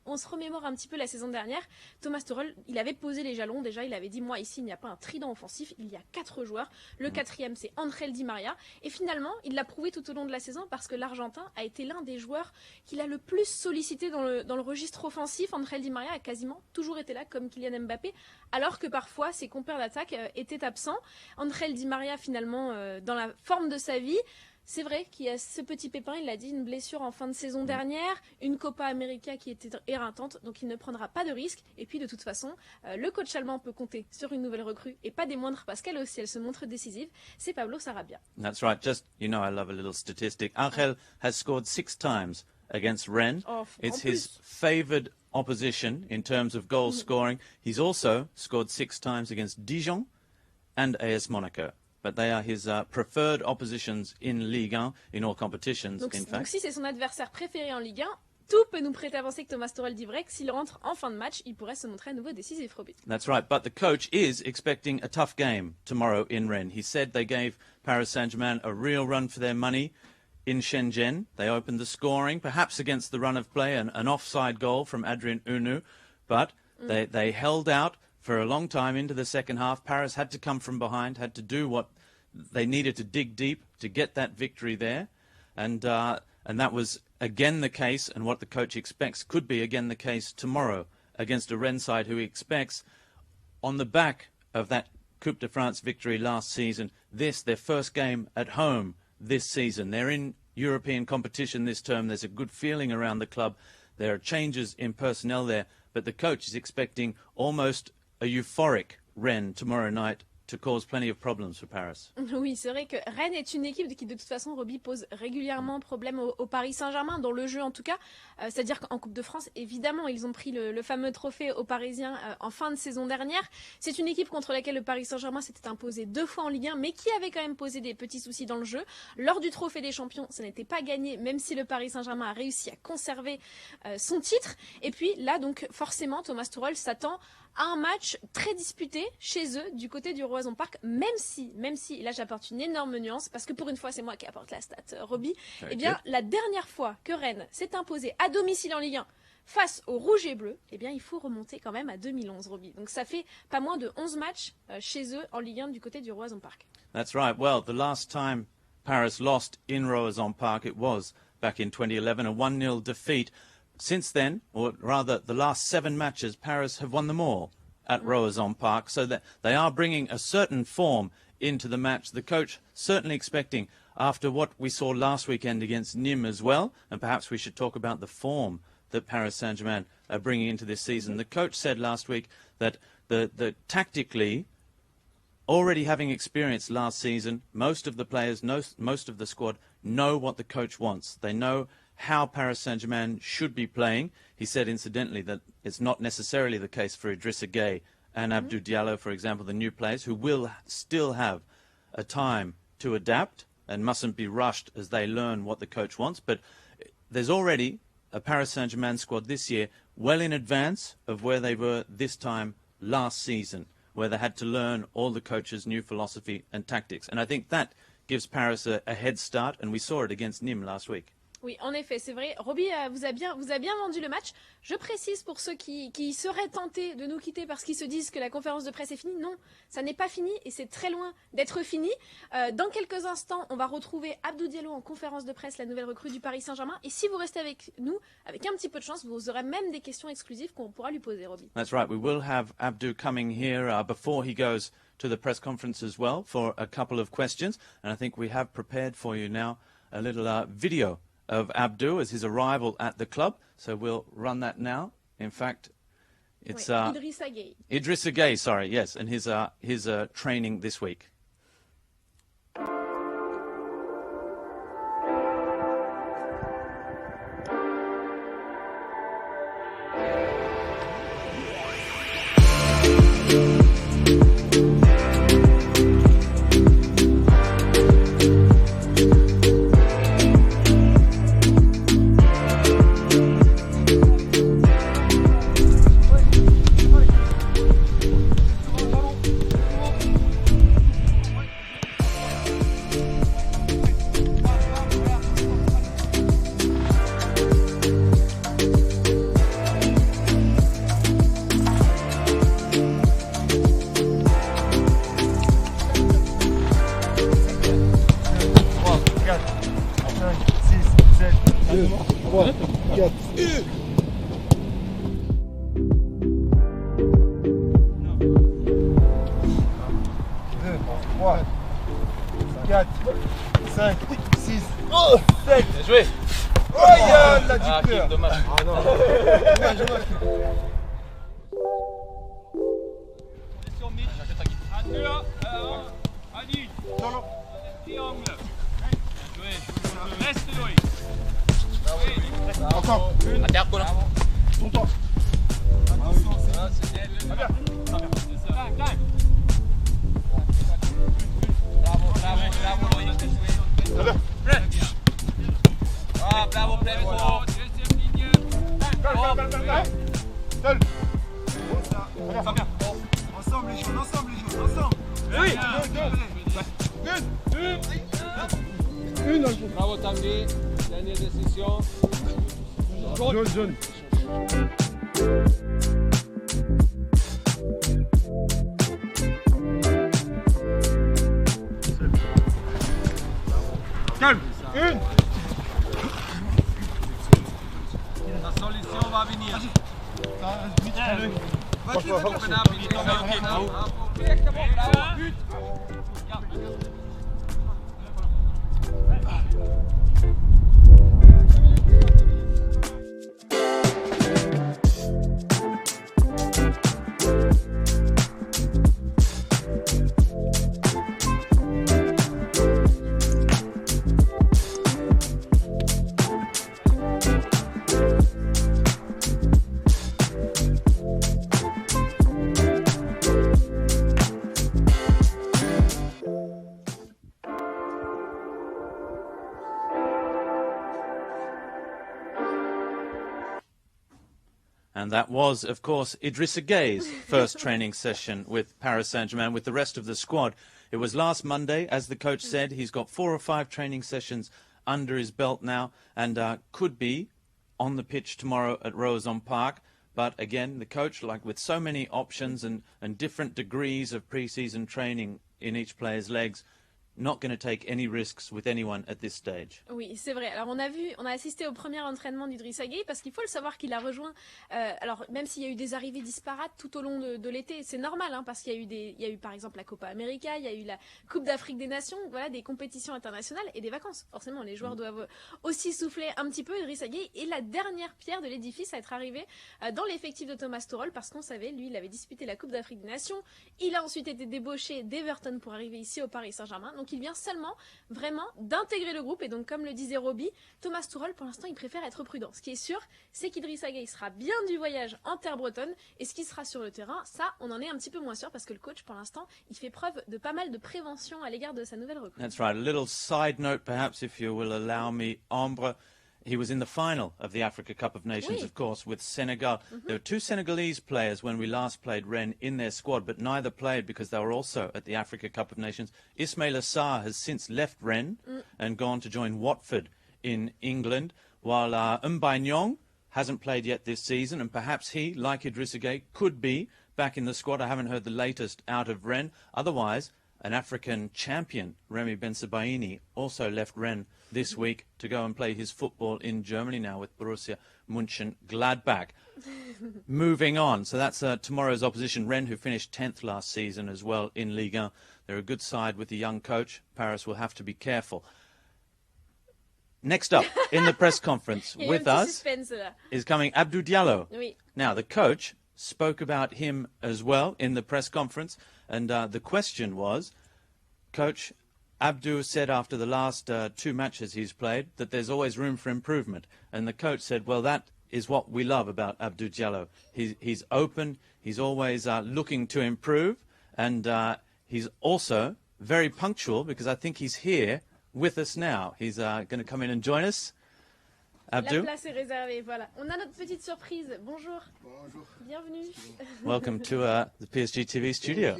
on se remémore un petit peu la saison dernière, Thomas Tuchel, il avait posé les jalons. Déjà, il avait dit, moi ici, il n'y a pas un trident offensif, il y a 4 joueurs. Le 4e, c'est Ángel Di María. Et finalement, il l'a prouvé tout au long de la saison, parce que l'Argentin a été l'un des joueurs qu'il a le plus sollicité dans le registre offensif. Ángel Di María a quasiment toujours été là, comme Kylian Mbappé, alors que parfois ses compères d'attaque étaient absents. Ángel Di María, finalement, dans la forme de sa vie. C'est vrai qu'il y a ce petit pépin, il l'a dit, une blessure en fin de saison dernière, une Copa América qui était éreintante, donc il ne prendra pas de risque. Et puis de toute façon, le coach allemand peut compter sur une nouvelle recrue, et pas des moindres, parce qu'elle aussi, elle se montre décisive, c'est Pablo Sarabia. That's right. Just, you know, I love a little statistic. Ángel has scored 6 times against Rennes. It's his favoured opposition in terms of goal scoring. He's also scored 6 times against Dijon and AS Monaco. But they are his preferred oppositions in Ligue 1, in all competitions, donc, in fact. Donc si c'est son adversaire préféré en Ligue 1, tout peut nous prêter à penser que Thomas Tuchel dit vrai que s'il rentre en fin de match, il pourrait se montrer à nouveau décisif, Robbie. That's right, but the coach is expecting a tough game tomorrow in Rennes. He said they gave Paris Saint-Germain a real run for their money in Shenzhen. They opened the scoring, perhaps against the run of play, an offside goal from Adrien Ooredoo, but they held out for a long time into the second half. Paris had to come from behind, had to do what they needed to dig deep to get that victory there. And that was again the case, and what the coach expects could be again the case tomorrow against a Rennes side who he expects, on the back of that Coupe de France victory last season, their first game at home this season. They're in European competition this term. There's a good feeling around the club. There are changes in personnel there, but the coach is expecting almost a euphoric Rennes tomorrow night to cause plenty of problems for Paris. Oui, c'est vrai que Rennes est une équipe qui, de toute façon, Robbie, pose régulièrement problème au Paris Saint-Germain, dans le jeu en tout cas. C'est-à-dire qu'en Coupe de France, évidemment, ils ont pris le fameux trophée aux Parisiens en fin de saison dernière. C'est une équipe contre laquelle le Paris Saint-Germain s'était imposé 2 fois en Ligue 1, mais qui avait quand même posé des petits soucis dans le jeu. Lors du trophée des champions, ça n'était pas gagné, même si le Paris Saint-Germain a réussi à conserver son titre. Et puis là, donc, forcément, Thomas Tuchel s'attend à un match très disputé chez eux, du côté du Roison Park, même si, là j'apporte une énorme nuance, parce que pour une fois c'est moi qui apporte la stat, Robbie, eh bien la dernière fois que Rennes s'est imposé à domicile en Ligue 1 face aux Rouges et Bleus, eh bien il faut remonter quand même à 2011, Robbie. Donc ça fait pas moins de 11 matchs chez eux en Ligue 1 du côté du Roison Park. That's right. Well, the last time Paris lost in Roison Park, it was back in 2011, a 1-0 defeat. Since then, or rather the last 7 matches, Paris have won them all at Roison Park, so that they are bringing a certain form into the match. The coach certainly expecting, after what we saw last weekend against Nîmes as well, and perhaps we should talk about the form that Paris Saint-Germain are bringing into this season. The coach said last week that the tactically, already having experienced last season, most of the players, most of the squad know what the coach wants. They know how Paris Saint-Germain should be playing. He said, incidentally, that it's not necessarily the case for Idrissa Gueye and Abdou Diallo, for example, the new players, who will still have a time to adapt and mustn't be rushed as they learn what the coach wants. But there's already a Paris Saint-Germain squad this year well in advance of where they were this time last season, where they had to learn all the coach's new philosophy and tactics. And I think that gives Paris a head start, and we saw it against Nîmes last week. Oui, en effet, c'est vrai. Roby vous a bien vendu le match. Je précise pour ceux qui seraient tentés de nous quitter parce qu'ils se disent que la conférence de presse est finie. Non, ça n'est pas fini et c'est très loin d'être fini. Dans quelques instants, on va retrouver Abdou Diallo en conférence de presse, la nouvelle recrue du Paris Saint-Germain. Et si vous restez avec nous, avec un petit peu de chance, vous aurez même des questions exclusives qu'on pourra lui poser, Roby. That's right. We will have Abdou coming here before he goes to the press conference as well for a couple of questions. And I think we have prepared for you now a little video of Abdou as his arrival at the club. So we'll run that now. In fact, it's Idrissa Gueye. Idrissa Gueye, sorry, yes, and his training this week. Bravo Tanguy, dernière décision. Jaune. Calme. Une. La solution va venir. And that was, of course, Idrissa Gueye's first training session with Paris Saint-Germain with the rest of the squad. It was last Monday. As the coach said, he's got 4 or 5 training sessions under his belt now and could be on the pitch tomorrow at Roazhon Park. But again, the coach, like with so many options and different degrees of pre-season training in each player's legs, not going to take any risks with anyone at this stage. Oui, c'est vrai. Alors on a assisté au premier entraînement d'Idrissa Gueye parce qu'il faut le savoir qu'il a rejoint. Alors même s'il y a eu des arrivées disparates tout au long de l'été, c'est normal parce qu'il y a eu par exemple la Copa América, il y a eu la Coupe d'Afrique des Nations, voilà, des compétitions internationales et des vacances. Forcément, les joueurs doivent aussi souffler un petit peu. Idrissa Gueye est la dernière pierre de l'édifice à être arrivé dans l'effectif de Thomas Tuchel parce qu'on savait, lui, il avait disputé la Coupe d'Afrique des Nations. Il a ensuite été débauché d'Everton pour arriver ici au Paris Saint-Germain. Donc il vient seulement vraiment d'intégrer le groupe et donc comme le disait Roby, Thomas Tuchel pour l'instant il préfère être prudent. Ce qui est sûr, c'est qu'Idrissa Gueye sera bien du voyage en terre bretonne et ce qui sera sur le terrain, ça on en est un petit peu moins sûr parce que le coach pour l'instant il fait preuve de pas mal de prévention à l'égard de sa nouvelle recrue. That's right. A little side note perhaps if you will allow me, Ambre. He was in the final of the Africa Cup of Nations, of course, with Senegal. There were two Senegalese players when we last played Rennes in their squad, but neither played because they were also at the Africa Cup of Nations. Ismail Assar has since left Rennes and gone to join Watford in England, while Mbaye Nyong hasn't played yet this season, and perhaps he, like Idrissa Gueye, could be back in the squad. I haven't heard the latest out of Rennes. Otherwise, an African champion, Remy Bensebaini, also left Rennes this week to go and play his football in Germany now with Borussia Mönchengladbach. Moving on, so that's tomorrow's opposition, Rennes, who finished 10th last season as well in Ligue 1. They're a good side with the young coach. Paris will have to be careful. Next up in the press conference with us is coming Abdou Diallo. Oui. Now, the coach spoke about him as well in the press conference, and the question was, Coach, Abdou said after the last two matches he's played that there's always room for improvement. And the coach said, well, that is what we love about Abdou Diallo. He's open, he's always looking to improve, and he's also very punctual because I think he's here with us now. He's going to come in and join us. Abdou? La place est réservée, voilà. On a notre petite surprise. Bonjour. Bonjour. Bienvenue. Welcome to the PSG TV studio.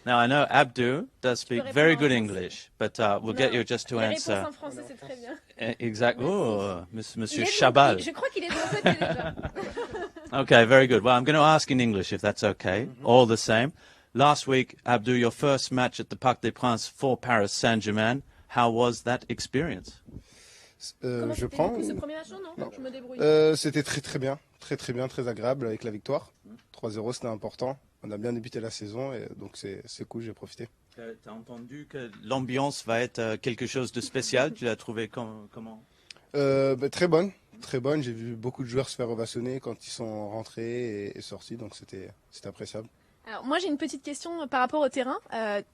Now, I know Abdou does speak very good English, but we'll get you just to answer. Les réponses en français, c'est très bien. Exactly. Oh, Monsieur Chabal. Je crois qu'il est de mon côté déjà. Okay, very good. Well, I'm going to ask in English if that's okay. All the same. Last week, Abdou, your first match at the Parc des Princes for Paris Saint-Germain. How was that experience? Je prends. Ce premier match, non, je me débrouille. C'était très bien, très agréable avec la victoire. 3-0, c'était important. On a bien débuté la saison et donc c'est cool, j'ai profité. Tu as entendu que l'ambiance va être quelque chose de spécial. Tu l'as trouvé comment? Très bonne. J'ai vu beaucoup de joueurs se faire ovationner quand ils sont rentrés et sortis, donc c'était appréciable. Alors moi j'ai une petite question par rapport au terrain.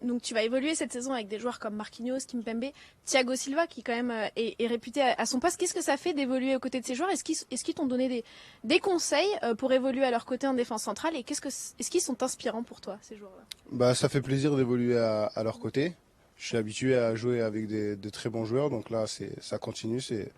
Donc tu vas évoluer cette saison avec des joueurs comme Marquinhos, Kimpembe, Thiago Silva qui quand même est réputé à son poste. Qu'est-ce que ça fait d'évoluer aux côtés de ces joueurs? Est-ce qu'ils t'ont donné des conseils pour évoluer à leur côté en défense centrale? Et est-ce qu'ils sont inspirants pour toi ces joueurs-là? Ça fait plaisir d'évoluer à leur côté. Je suis habitué à jouer avec de très bons joueurs, donc là ça continue, c'est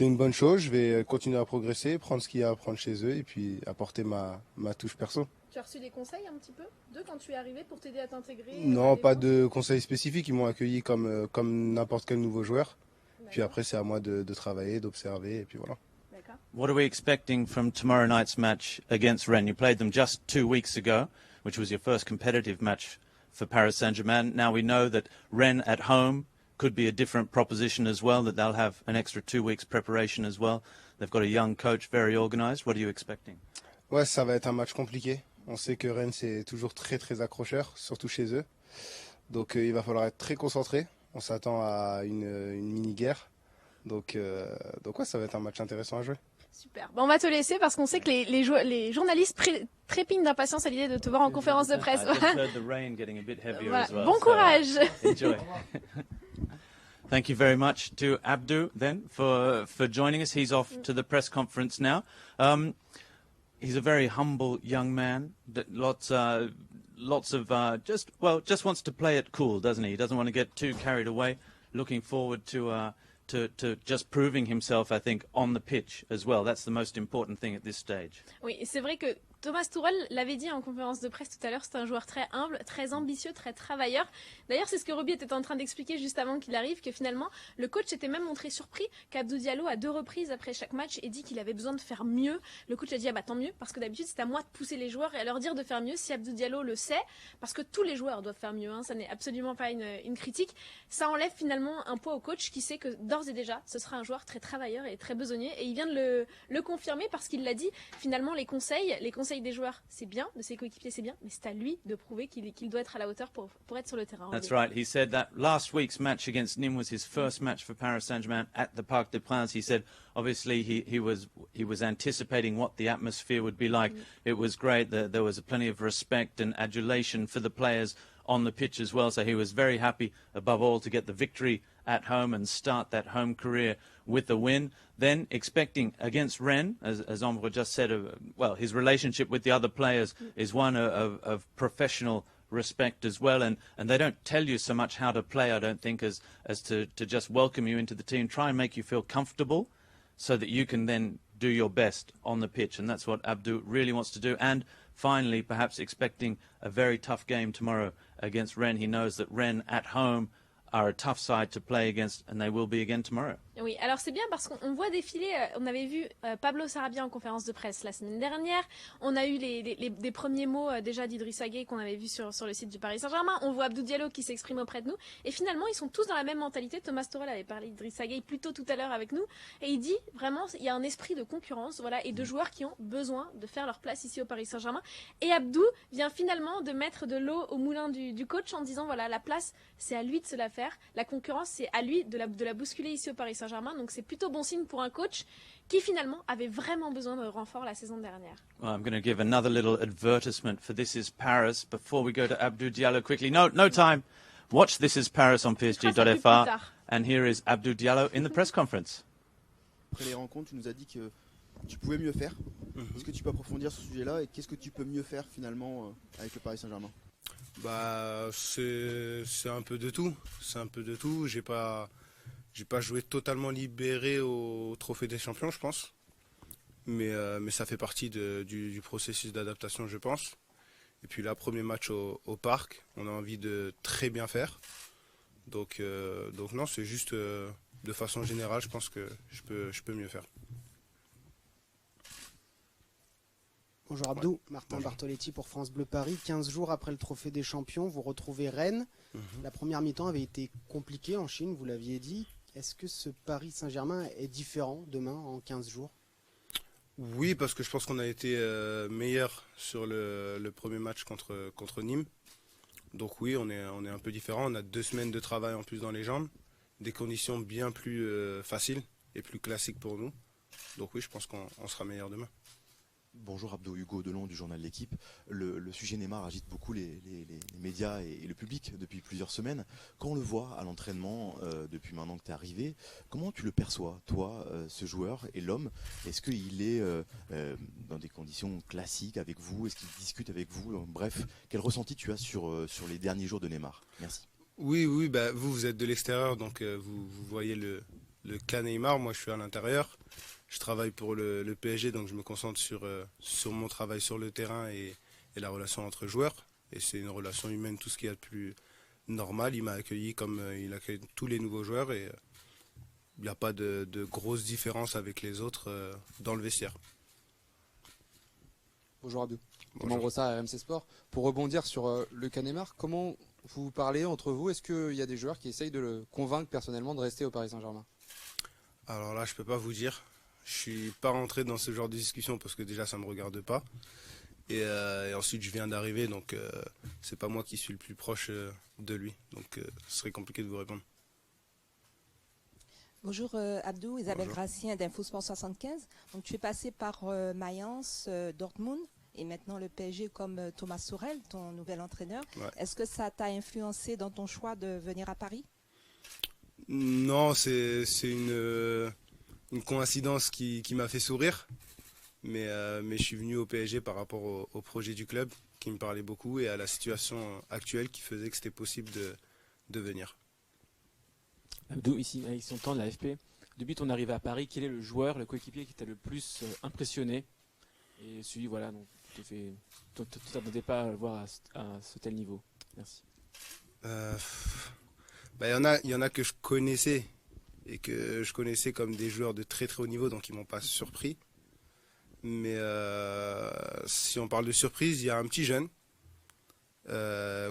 une bonne chose. Je vais continuer à progresser, prendre ce qu'il y a à prendre chez eux et puis apporter ma touche perso. Tu as reçu des conseils un petit peu quand tu es arrivé pour t'aider à t'intégrer? Non, pas de conseils spécifiques. Ils m'ont accueilli comme n'importe quel nouveau joueur. Puis après, c'est à moi de travailler, d'observer et puis voilà. What are we expecting from tomorrow night's match against Rennes? You played them just 2 weeks ago, which was your first competitive match for Paris Saint-Germain. Now we know that Rennes at home could be a different proposition as well, that they'll have an extra 2 weeks preparation as well. They've got a young coach, very organised. What are you expecting? Ouais, ça va être un match compliqué. On sait que Rennes, c'est toujours très accrocheur, surtout chez eux. Donc il va falloir être très concentré. On s'attend à une mini-guerre. Donc ouais, ça va être un match intéressant à jouer. Super. On va te laisser parce qu'on sait que les journalistes trépignent d'impatience à l'idée de te voir en conférence de presse. Voilà. Bon courage. Enjoy. Thank you very much to Abdou then for joining us. He's off to the press conference now. He's a very humble young man. Lots of just wants to play it cool, doesn't he? He doesn't want to get too carried away. Looking forward to just proving himself, I think, on the pitch as well. That's the most important thing at this stage. Oui, c'est vrai que Thomas Tuchel l'avait dit en conférence de presse tout à l'heure, c'est un joueur très humble, très ambitieux, très travailleur. D'ailleurs, c'est ce que Roby était en train d'expliquer juste avant qu'il arrive, que finalement, le coach s'était même montré surpris qu'Abdou Diallo, à 2 reprises après chaque match, ait dit qu'il avait besoin de faire mieux. Le coach a dit, ah bah tant mieux, parce que d'habitude, c'est à moi de pousser les joueurs et à leur dire de faire mieux si Abdou Diallo le sait, parce que tous les joueurs doivent faire mieux, hein, ça n'est absolument pas une critique. Ça enlève finalement un poids au coach qui sait que d'ores et déjà, ce sera un joueur très travailleur et très besogné, et il vient de le confirmer parce qu'il l'a dit, finalement, les conseils des joueurs, c'est bien, de ses coéquipiers, c'est bien, mais c'est à lui de prouver qu'il doit être à la hauteur pour être sur le terrain. That's right. He said that last week's match against Nîmes was his first match for Paris Saint-Germain at the Parc des Princes. He said, obviously, he was anticipating what the atmosphere would be like. It was great. There was plenty of respect and adulation for the players on the pitch as well. So he was very happy, above all, to get the victory at home and start that home career with a win. Then expecting against Rennes, as Ombre just said, well, his relationship with the other players is one of professional respect as well, and they don't tell you so much how to play, I don't think, as to just welcome you into the team, try and make you feel comfortable so that you can then do your best on the pitch, and that's what Abdou really wants to do. And finally, perhaps expecting a very tough game tomorrow against Rennes. He knows that Rennes at home are a tough side to play against, and they will be again tomorrow. Oui, alors c'est bien parce qu'on voit défiler, on avait vu Pablo Sarabia en conférence de presse la semaine dernière, on a eu des premiers mots déjà d'Idrissa Gueye qu'on avait vu sur le site du Paris Saint-Germain, on voit Abdou Diallo qui s'exprime auprès de nous, et finalement ils sont tous dans la même mentalité. Thomas Tuchel avait parlé d'Idrissa Gueye plus tôt tout à l'heure avec nous, et il dit vraiment il y a un esprit de concurrence, voilà, et de joueurs qui ont besoin de faire leur place ici au Paris Saint-Germain, et Abdou vient finalement de mettre de l'eau au moulin du coach en disant voilà, la place c'est à lui de se la faire, la concurrence c'est à lui de la bousculer ici au Paris Saint-Germain. Donc c'est plutôt bon signe pour un coach qui finalement avait vraiment besoin de renfort la saison dernière. Well, I'm going to give another little advertisement for This Is Paris before we go to Abdou Diallo quickly. No time. Watch This Is Paris on PSG.fr. And here is Abdou Diallo in the press conference. Après les rencontres, tu nous as dit que tu pouvais mieux faire. Est-ce que tu peux approfondir ce sujet-là et qu'est-ce que tu peux mieux faire finalement avec le Paris Saint-Germain? Bah, c'est un peu de tout. C'est un peu de tout. J'ai pas joué totalement libéré au Trophée des Champions, je pense. Mais ça fait partie du processus d'adaptation, je pense. Et puis là, premier match au Parc, on a envie de très bien faire. Donc non, c'est juste de façon générale, je pense que je peux mieux faire. Bonjour Abdou, Martin Bartoletti pour France Bleu Paris. 15 jours après le Trophée des Champions, vous retrouvez Rennes. La première mi-temps avait été compliquée en Chine, vous l'aviez dit. Est-ce que ce Paris Saint-Germain est différent demain en 15 jours? Oui, parce que je pense qu'on a été meilleur sur le premier match contre Nîmes. Donc oui, on est un peu différent. On a 2 semaines de travail en plus dans les jambes. Des conditions bien plus faciles et plus classiques pour nous. Donc oui, je pense qu'on sera meilleur demain. Bonjour Abdo, Hugo Delon du journal L'équipe. Le sujet Neymar agite beaucoup les médias et le public depuis plusieurs semaines. Quand on le voit à l'entraînement depuis maintenant que tu es arrivé, comment tu le perçois, toi, ce joueur et l'homme? Est-ce qu'il est dans des conditions classiques avec vous? Est-ce qu'il discute avec vous? Bref, quel ressenti tu as sur les derniers jours de Neymar? Merci. Oui, bah, vous êtes de l'extérieur, donc vous voyez le cas Neymar. Moi, je suis à l'intérieur. Je travaille pour le PSG, donc je me concentre sur mon travail sur le terrain et la relation entre joueurs. Et c'est une relation humaine, tout ce qu'il y a de plus normal. Il m'a accueilli comme il accueille tous les nouveaux joueurs et il n'y a pas de grosse différence avec les autres dans le vestiaire. Bonjour Abdou. Comment Rossa à RMC Sport. Pour rebondir sur le cas Neymar, comment vous parlez entre vous? Est-ce qu'il y a des joueurs qui essayent de le convaincre personnellement de rester au Paris Saint-Germain? Alors là, je peux pas vous dire. Je suis pas rentré dans ce genre de discussion parce que déjà ça me regarde pas. Et ensuite je viens d'arriver, donc c'est pas moi qui suis le plus proche de lui. Donc ce serait compliqué de vous répondre. Bonjour Abdou, Isabelle Gracien d'Infosport 75. Donc tu es passé par Mayence, Dortmund et maintenant le PSG comme Thomas Tuchel, ton nouvel entraîneur. Ouais. Est-ce que ça t'a influencé dans ton choix de venir à Paris? Non, c'est une coïncidence qui m'a fait sourire, mais je suis venu au PSG par rapport au projet du club qui me parlait beaucoup et à la situation actuelle qui faisait que c'était possible de venir. Abdou, ici, avec son temps de l'AFP, depuis ton arrivée à Paris, quel est le joueur, le coéquipier qui t'a le plus impressionné et suivi, voilà, donc, Tu t'attendais pas à le voir à ce tel niveau? Merci. Il y en a que je connaissais et que je connaissais comme des joueurs de très très haut niveau, donc ils m'ont pas surpris. Mais si on parle de surprise, il y a un petit jeune,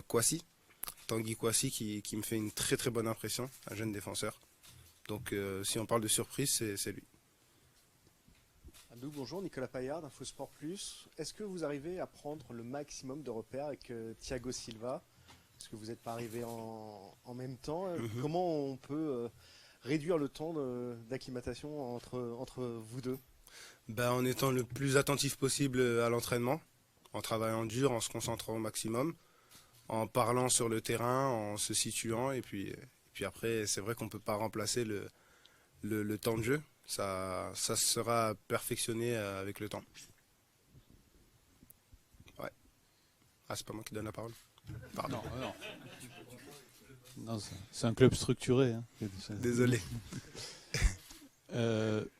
Kwasi, Tanguy Kwasi, qui me fait une très très bonne impression, un jeune défenseur. Donc si on parle de surprise, c'est lui. Abdou, bonjour, Nicolas Paillard d'Infosport Plus. Est-ce que vous arrivez à prendre le maximum de repères avec Thiago Silva? Parce que vous n'êtes pas arrivés en même temps. Comment on peut réduire le temps d'acclimatation entre vous deux? En étant le plus attentif possible à l'entraînement, en travaillant dur, en se concentrant au maximum, en parlant sur le terrain, en se situant. Et puis après, c'est vrai qu'on ne peut pas remplacer le temps de jeu. Ça sera perfectionné avec le temps. Ouais. Ah, c'est pas moi qui donne la parole. Pardon. Non, c'est un club structuré. Hein. Désolé.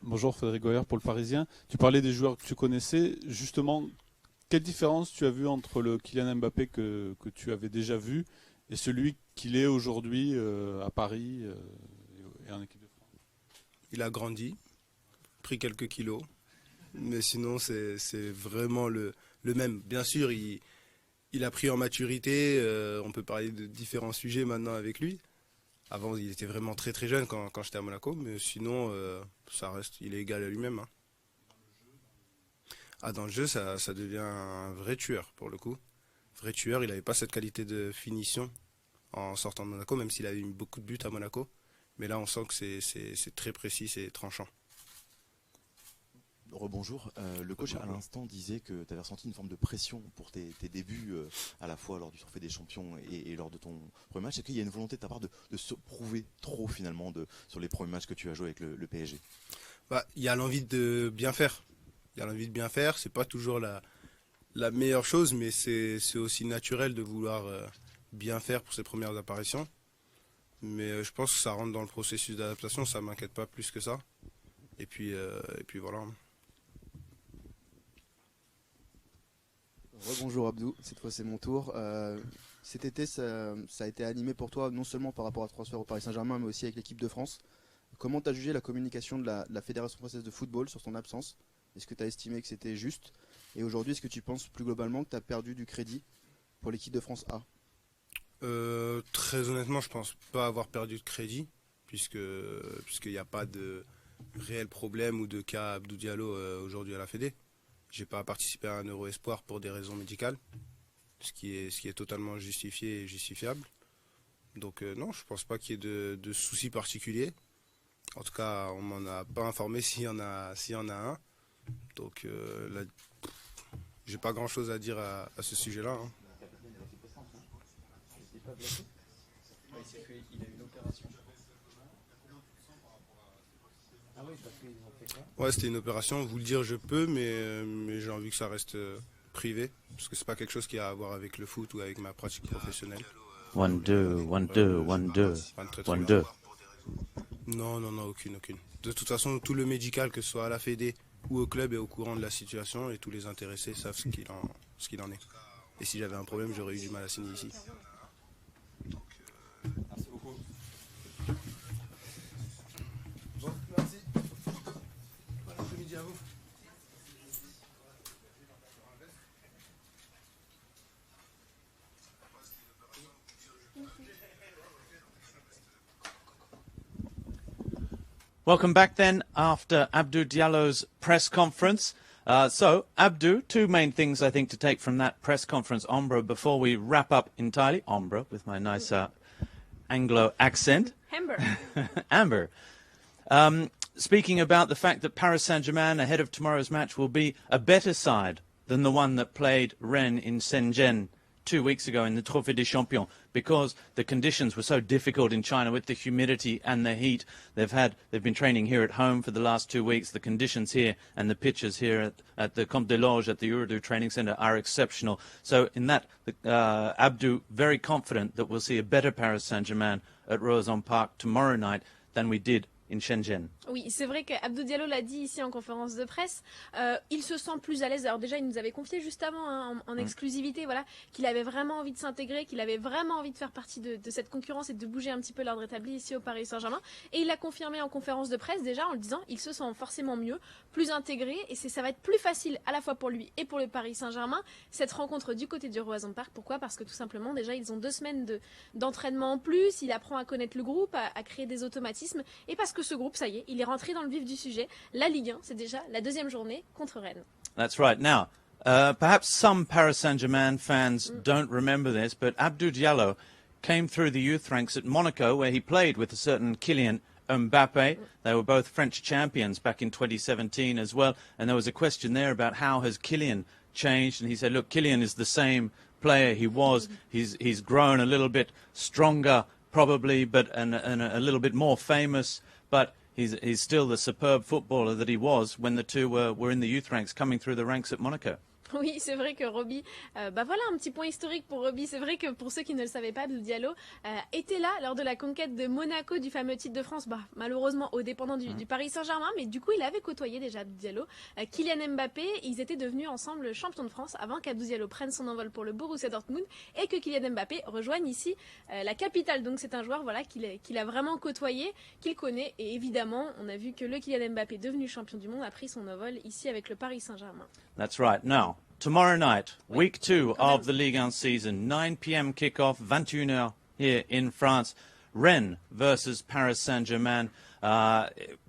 Bonjour, Frédéric Goyer pour le Parisien. Tu parlais des joueurs que tu connaissais. Justement, quelle différence tu as vu entre le Kylian Mbappé que tu avais déjà vu et celui qu'il est aujourd'hui à Paris et en équipe de France? Il a grandi, pris quelques kilos, mais sinon c'est vraiment le même. Bien sûr, il a pris en maturité, on peut parler de différents sujets maintenant avec lui. Avant, il était vraiment très très jeune quand j'étais à Monaco, mais sinon, ça reste, il est égal à lui-même. Hein. Dans le jeu, ça devient un vrai tueur pour le coup. Vrai tueur, il n'avait pas cette qualité de finition en sortant de Monaco, même s'il avait eu beaucoup de buts à Monaco. Mais là, on sent que c'est très précis, c'est tranchant. Rebonjour. Le coach à l'instant disait que tu avais ressenti une forme de pression pour tes débuts, à la fois lors du Trophée des Champions et lors de ton premier match. Est-ce qu'il y a une volonté de ta part de se prouver trop finalement sur les premiers matchs que tu as joués avec le PSG? Il y a l'envie de bien faire. Il y a l'envie de bien faire. C'est pas toujours la meilleure chose, mais c'est aussi naturel de vouloir bien faire pour ses premières apparitions. Mais je pense que ça rentre dans le processus d'adaptation, ça m'inquiète pas plus que ça. Et puis voilà. Rebonjour Abdou, cette fois c'est mon tour. Cet été ça a été animé pour toi non seulement par rapport à transfert au Paris Saint-Germain mais aussi avec l'équipe de France. Comment tu as jugé la communication de la Fédération française de football sur ton absence? Est-ce que tu as estimé que c'était juste? Et aujourd'hui, est-ce que tu penses plus globalement que tu as perdu du crédit pour l'équipe de France A? Très honnêtement, je pense pas avoir perdu de crédit, puisqu'il n'y a pas de réel problème ou de cas Abdou Diallo aujourd'hui à la Fédé. J'ai pas participé à un Euro Espoir pour des raisons médicales, ce qui est totalement justifié et justifiable. Donc non, je pense pas qu'il y ait de soucis particuliers. En tout cas, on m'en a pas informé s'il y en a un. Donc là, j'ai pas grand chose à dire à ce sujet-là. Hein. Ouais, c'était une opération. Vous le dire, je peux, mais j'ai envie que ça reste privé, parce que c'est pas quelque chose qui a à voir avec le foot ou avec ma pratique professionnelle. 1-2, 1-2, 1-2, 1-2. Non, aucune. De toute façon, tout le médical, que ce soit à la Fédé ou au club, est au courant de la situation et tous les intéressés savent ce qu'il en est. Et si j'avais un problème, j'aurais eu du mal à signer ici. Merci beaucoup. Bon, merci. Bon après-midi à vous. Welcome back then after Abdou Diallo's press conference. So, Abdou, two main things I think to take from that press conference, Ombra, before we wrap up entirely. Ombra, with my nice Anglo accent. Amber. Speaking about the fact that Paris Saint-Germain, ahead of tomorrow's match, will be a better side than the one that played Rennes in Saint-Germain 2 weeks ago in the Trophée des Champions, because the conditions were so difficult in China with the humidity and the heat. They've been training here at home for the last 2 weeks. The conditions here and the pitches here at the Comte des Loges at the Ooredoo Training Centre are exceptional. So in that, Abdou, very confident that we'll see a better Paris Saint-Germain at Roazhon Park tomorrow night than we did in Shenzhen. Oui, c'est vrai qu'Abdou Diallo l'a dit ici en conférence de presse. Il se sent plus à l'aise. Alors déjà, il nous avait confié juste avant, hein, en exclusivité, voilà, qu'il avait vraiment envie de s'intégrer, qu'il avait vraiment envie de faire partie de cette concurrence et de bouger un petit peu l'ordre établi ici au Paris Saint-Germain. Et il l'a confirmé en conférence de presse déjà en le disant, il se sent forcément mieux, plus intégré, et ça va être plus facile à la fois pour lui et pour le Paris Saint-Germain cette rencontre du côté du Roazhon Park. Pourquoi? Parce que tout simplement, déjà, ils ont 2 semaines d'entraînement en plus. Il apprend à connaître le groupe, à créer des automatismes, et parce que ce groupe, ça y est, il est rentré dans le vif du sujet. La Ligue 1, c'est déjà la 2e journée contre Rennes. That's right. Now, perhaps some Paris Saint-Germain fans don't remember this, but Abdou Diallo came through the youth ranks at Monaco, where he played with a certain Kylian Mbappe. They were both French champions back in 2017 as well. And there was a question there about how has Kylian changed. And he said, look, Kylian is the same player he was. He's grown a little bit stronger, probably, but and a little bit more famous. But he's still the superb footballer that he was when the two were in the youth ranks, coming through the ranks at Monaco. Oui, c'est vrai que Roby, voilà un petit point historique pour Roby. C'est vrai que pour ceux qui ne le savaient pas, Abdou Diallo était là lors de la conquête de Monaco du fameux titre de France, malheureusement aux dépendants du Paris Saint-Germain, mais du coup il avait côtoyé déjà Abdou Diallo, Kylian Mbappé. Ils étaient devenus ensemble champions de France avant qu'Abdou Diallo prenne son envol pour le Borussia Dortmund et que Kylian Mbappé rejoigne ici la capitale. Donc c'est un joueur voilà qu'il a vraiment côtoyé, qu'il connaît, et évidemment on a vu que le Kylian Mbappé devenu champion du monde a pris son envol ici avec le Paris Saint-Germain. That's right. Now, tomorrow night, week 2 of the Ligue 1 season, 9 p.m. kickoff, 21h here in France. Rennes versus Paris Saint-Germain.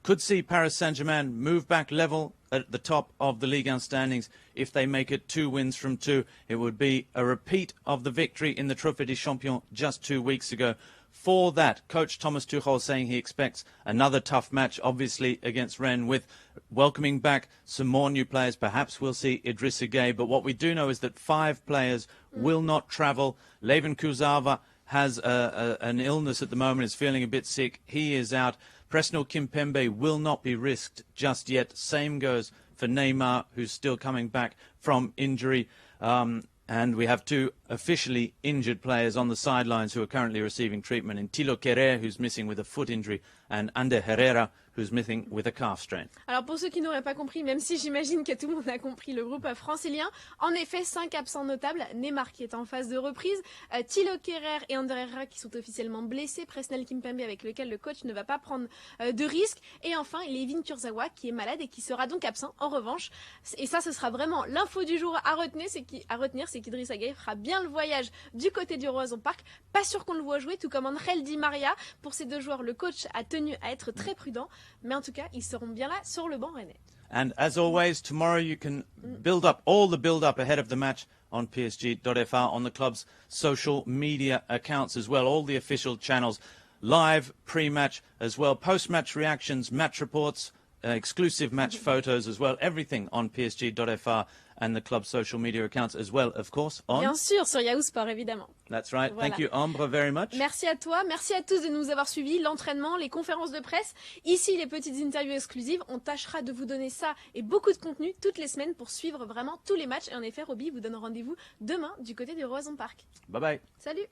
Could see Paris Saint-Germain move back level at the top of the Ligue 1 standings. If they make it 2 wins from 2, it would be a repeat of the victory in the Trophée des Champions just 2 weeks ago. For that, Coach Thomas Tuchel saying he expects another tough match, obviously, against Rennes, with welcoming back some more new players. Perhaps we'll see Idrissa Gueye. But what we do know is that 5 players will not travel. Leven Kurzawa has an illness at the moment, is feeling a bit sick. He is out. Presnel Kimpembe will not be risked just yet. Same goes for Neymar, who's still coming back from injury. And we have 2 officially injured players on the sidelines who are currently receiving treatment in Thilo Kehrer, who's missing with a foot injury, and Ander Herrera, who's missing with a calf strain. Alors pour ceux qui n'auraient pas compris, même si j'imagine que tout le monde a compris le groupe francilien, en effet 5 absents notables, Neymar qui est en phase de reprise, Thilo Kehrer et Ander Herrera qui sont officiellement blessés, Presnel Kimpembe avec lequel le coach ne va pas prendre de risques, et enfin Leven Kurzawa qui est malade et qui sera donc absent en revanche. Et ça, ce sera vraiment l'info du jour à retenir, c'est qu'Idrissa Gueye fera bien le voyage du côté du Roazhon Park. Pas sûr qu'on le voit jouer, tout comme Angel Di Maria. Pour ces 2 joueurs, le coach a tenu à être très prudent. Mais en tout cas, ils seront bien là sur le banc rennais. And as always, tomorrow you can build up all the build-up ahead of the match on PSG.fr, on the club's social media accounts as well, all the official channels, live pre-match as well, post-match reactions, match reports, exclusive match photos as well, everything on PSG.fr and the club's social media accounts as well, of course, on... Bien sûr, sur Yahoo Sport, évidemment. That's right. Voilà. Thank you, Ambre, very much. Merci à toi, merci à tous de nous avoir suivis, l'entraînement, les conférences de presse, ici les petites interviews exclusives. On tâchera de vous donner ça et beaucoup de contenu toutes les semaines pour suivre vraiment tous les matchs. Et en effet, Roby vous donne rendez-vous demain du côté du Roazhon Park. Bye bye. Salut.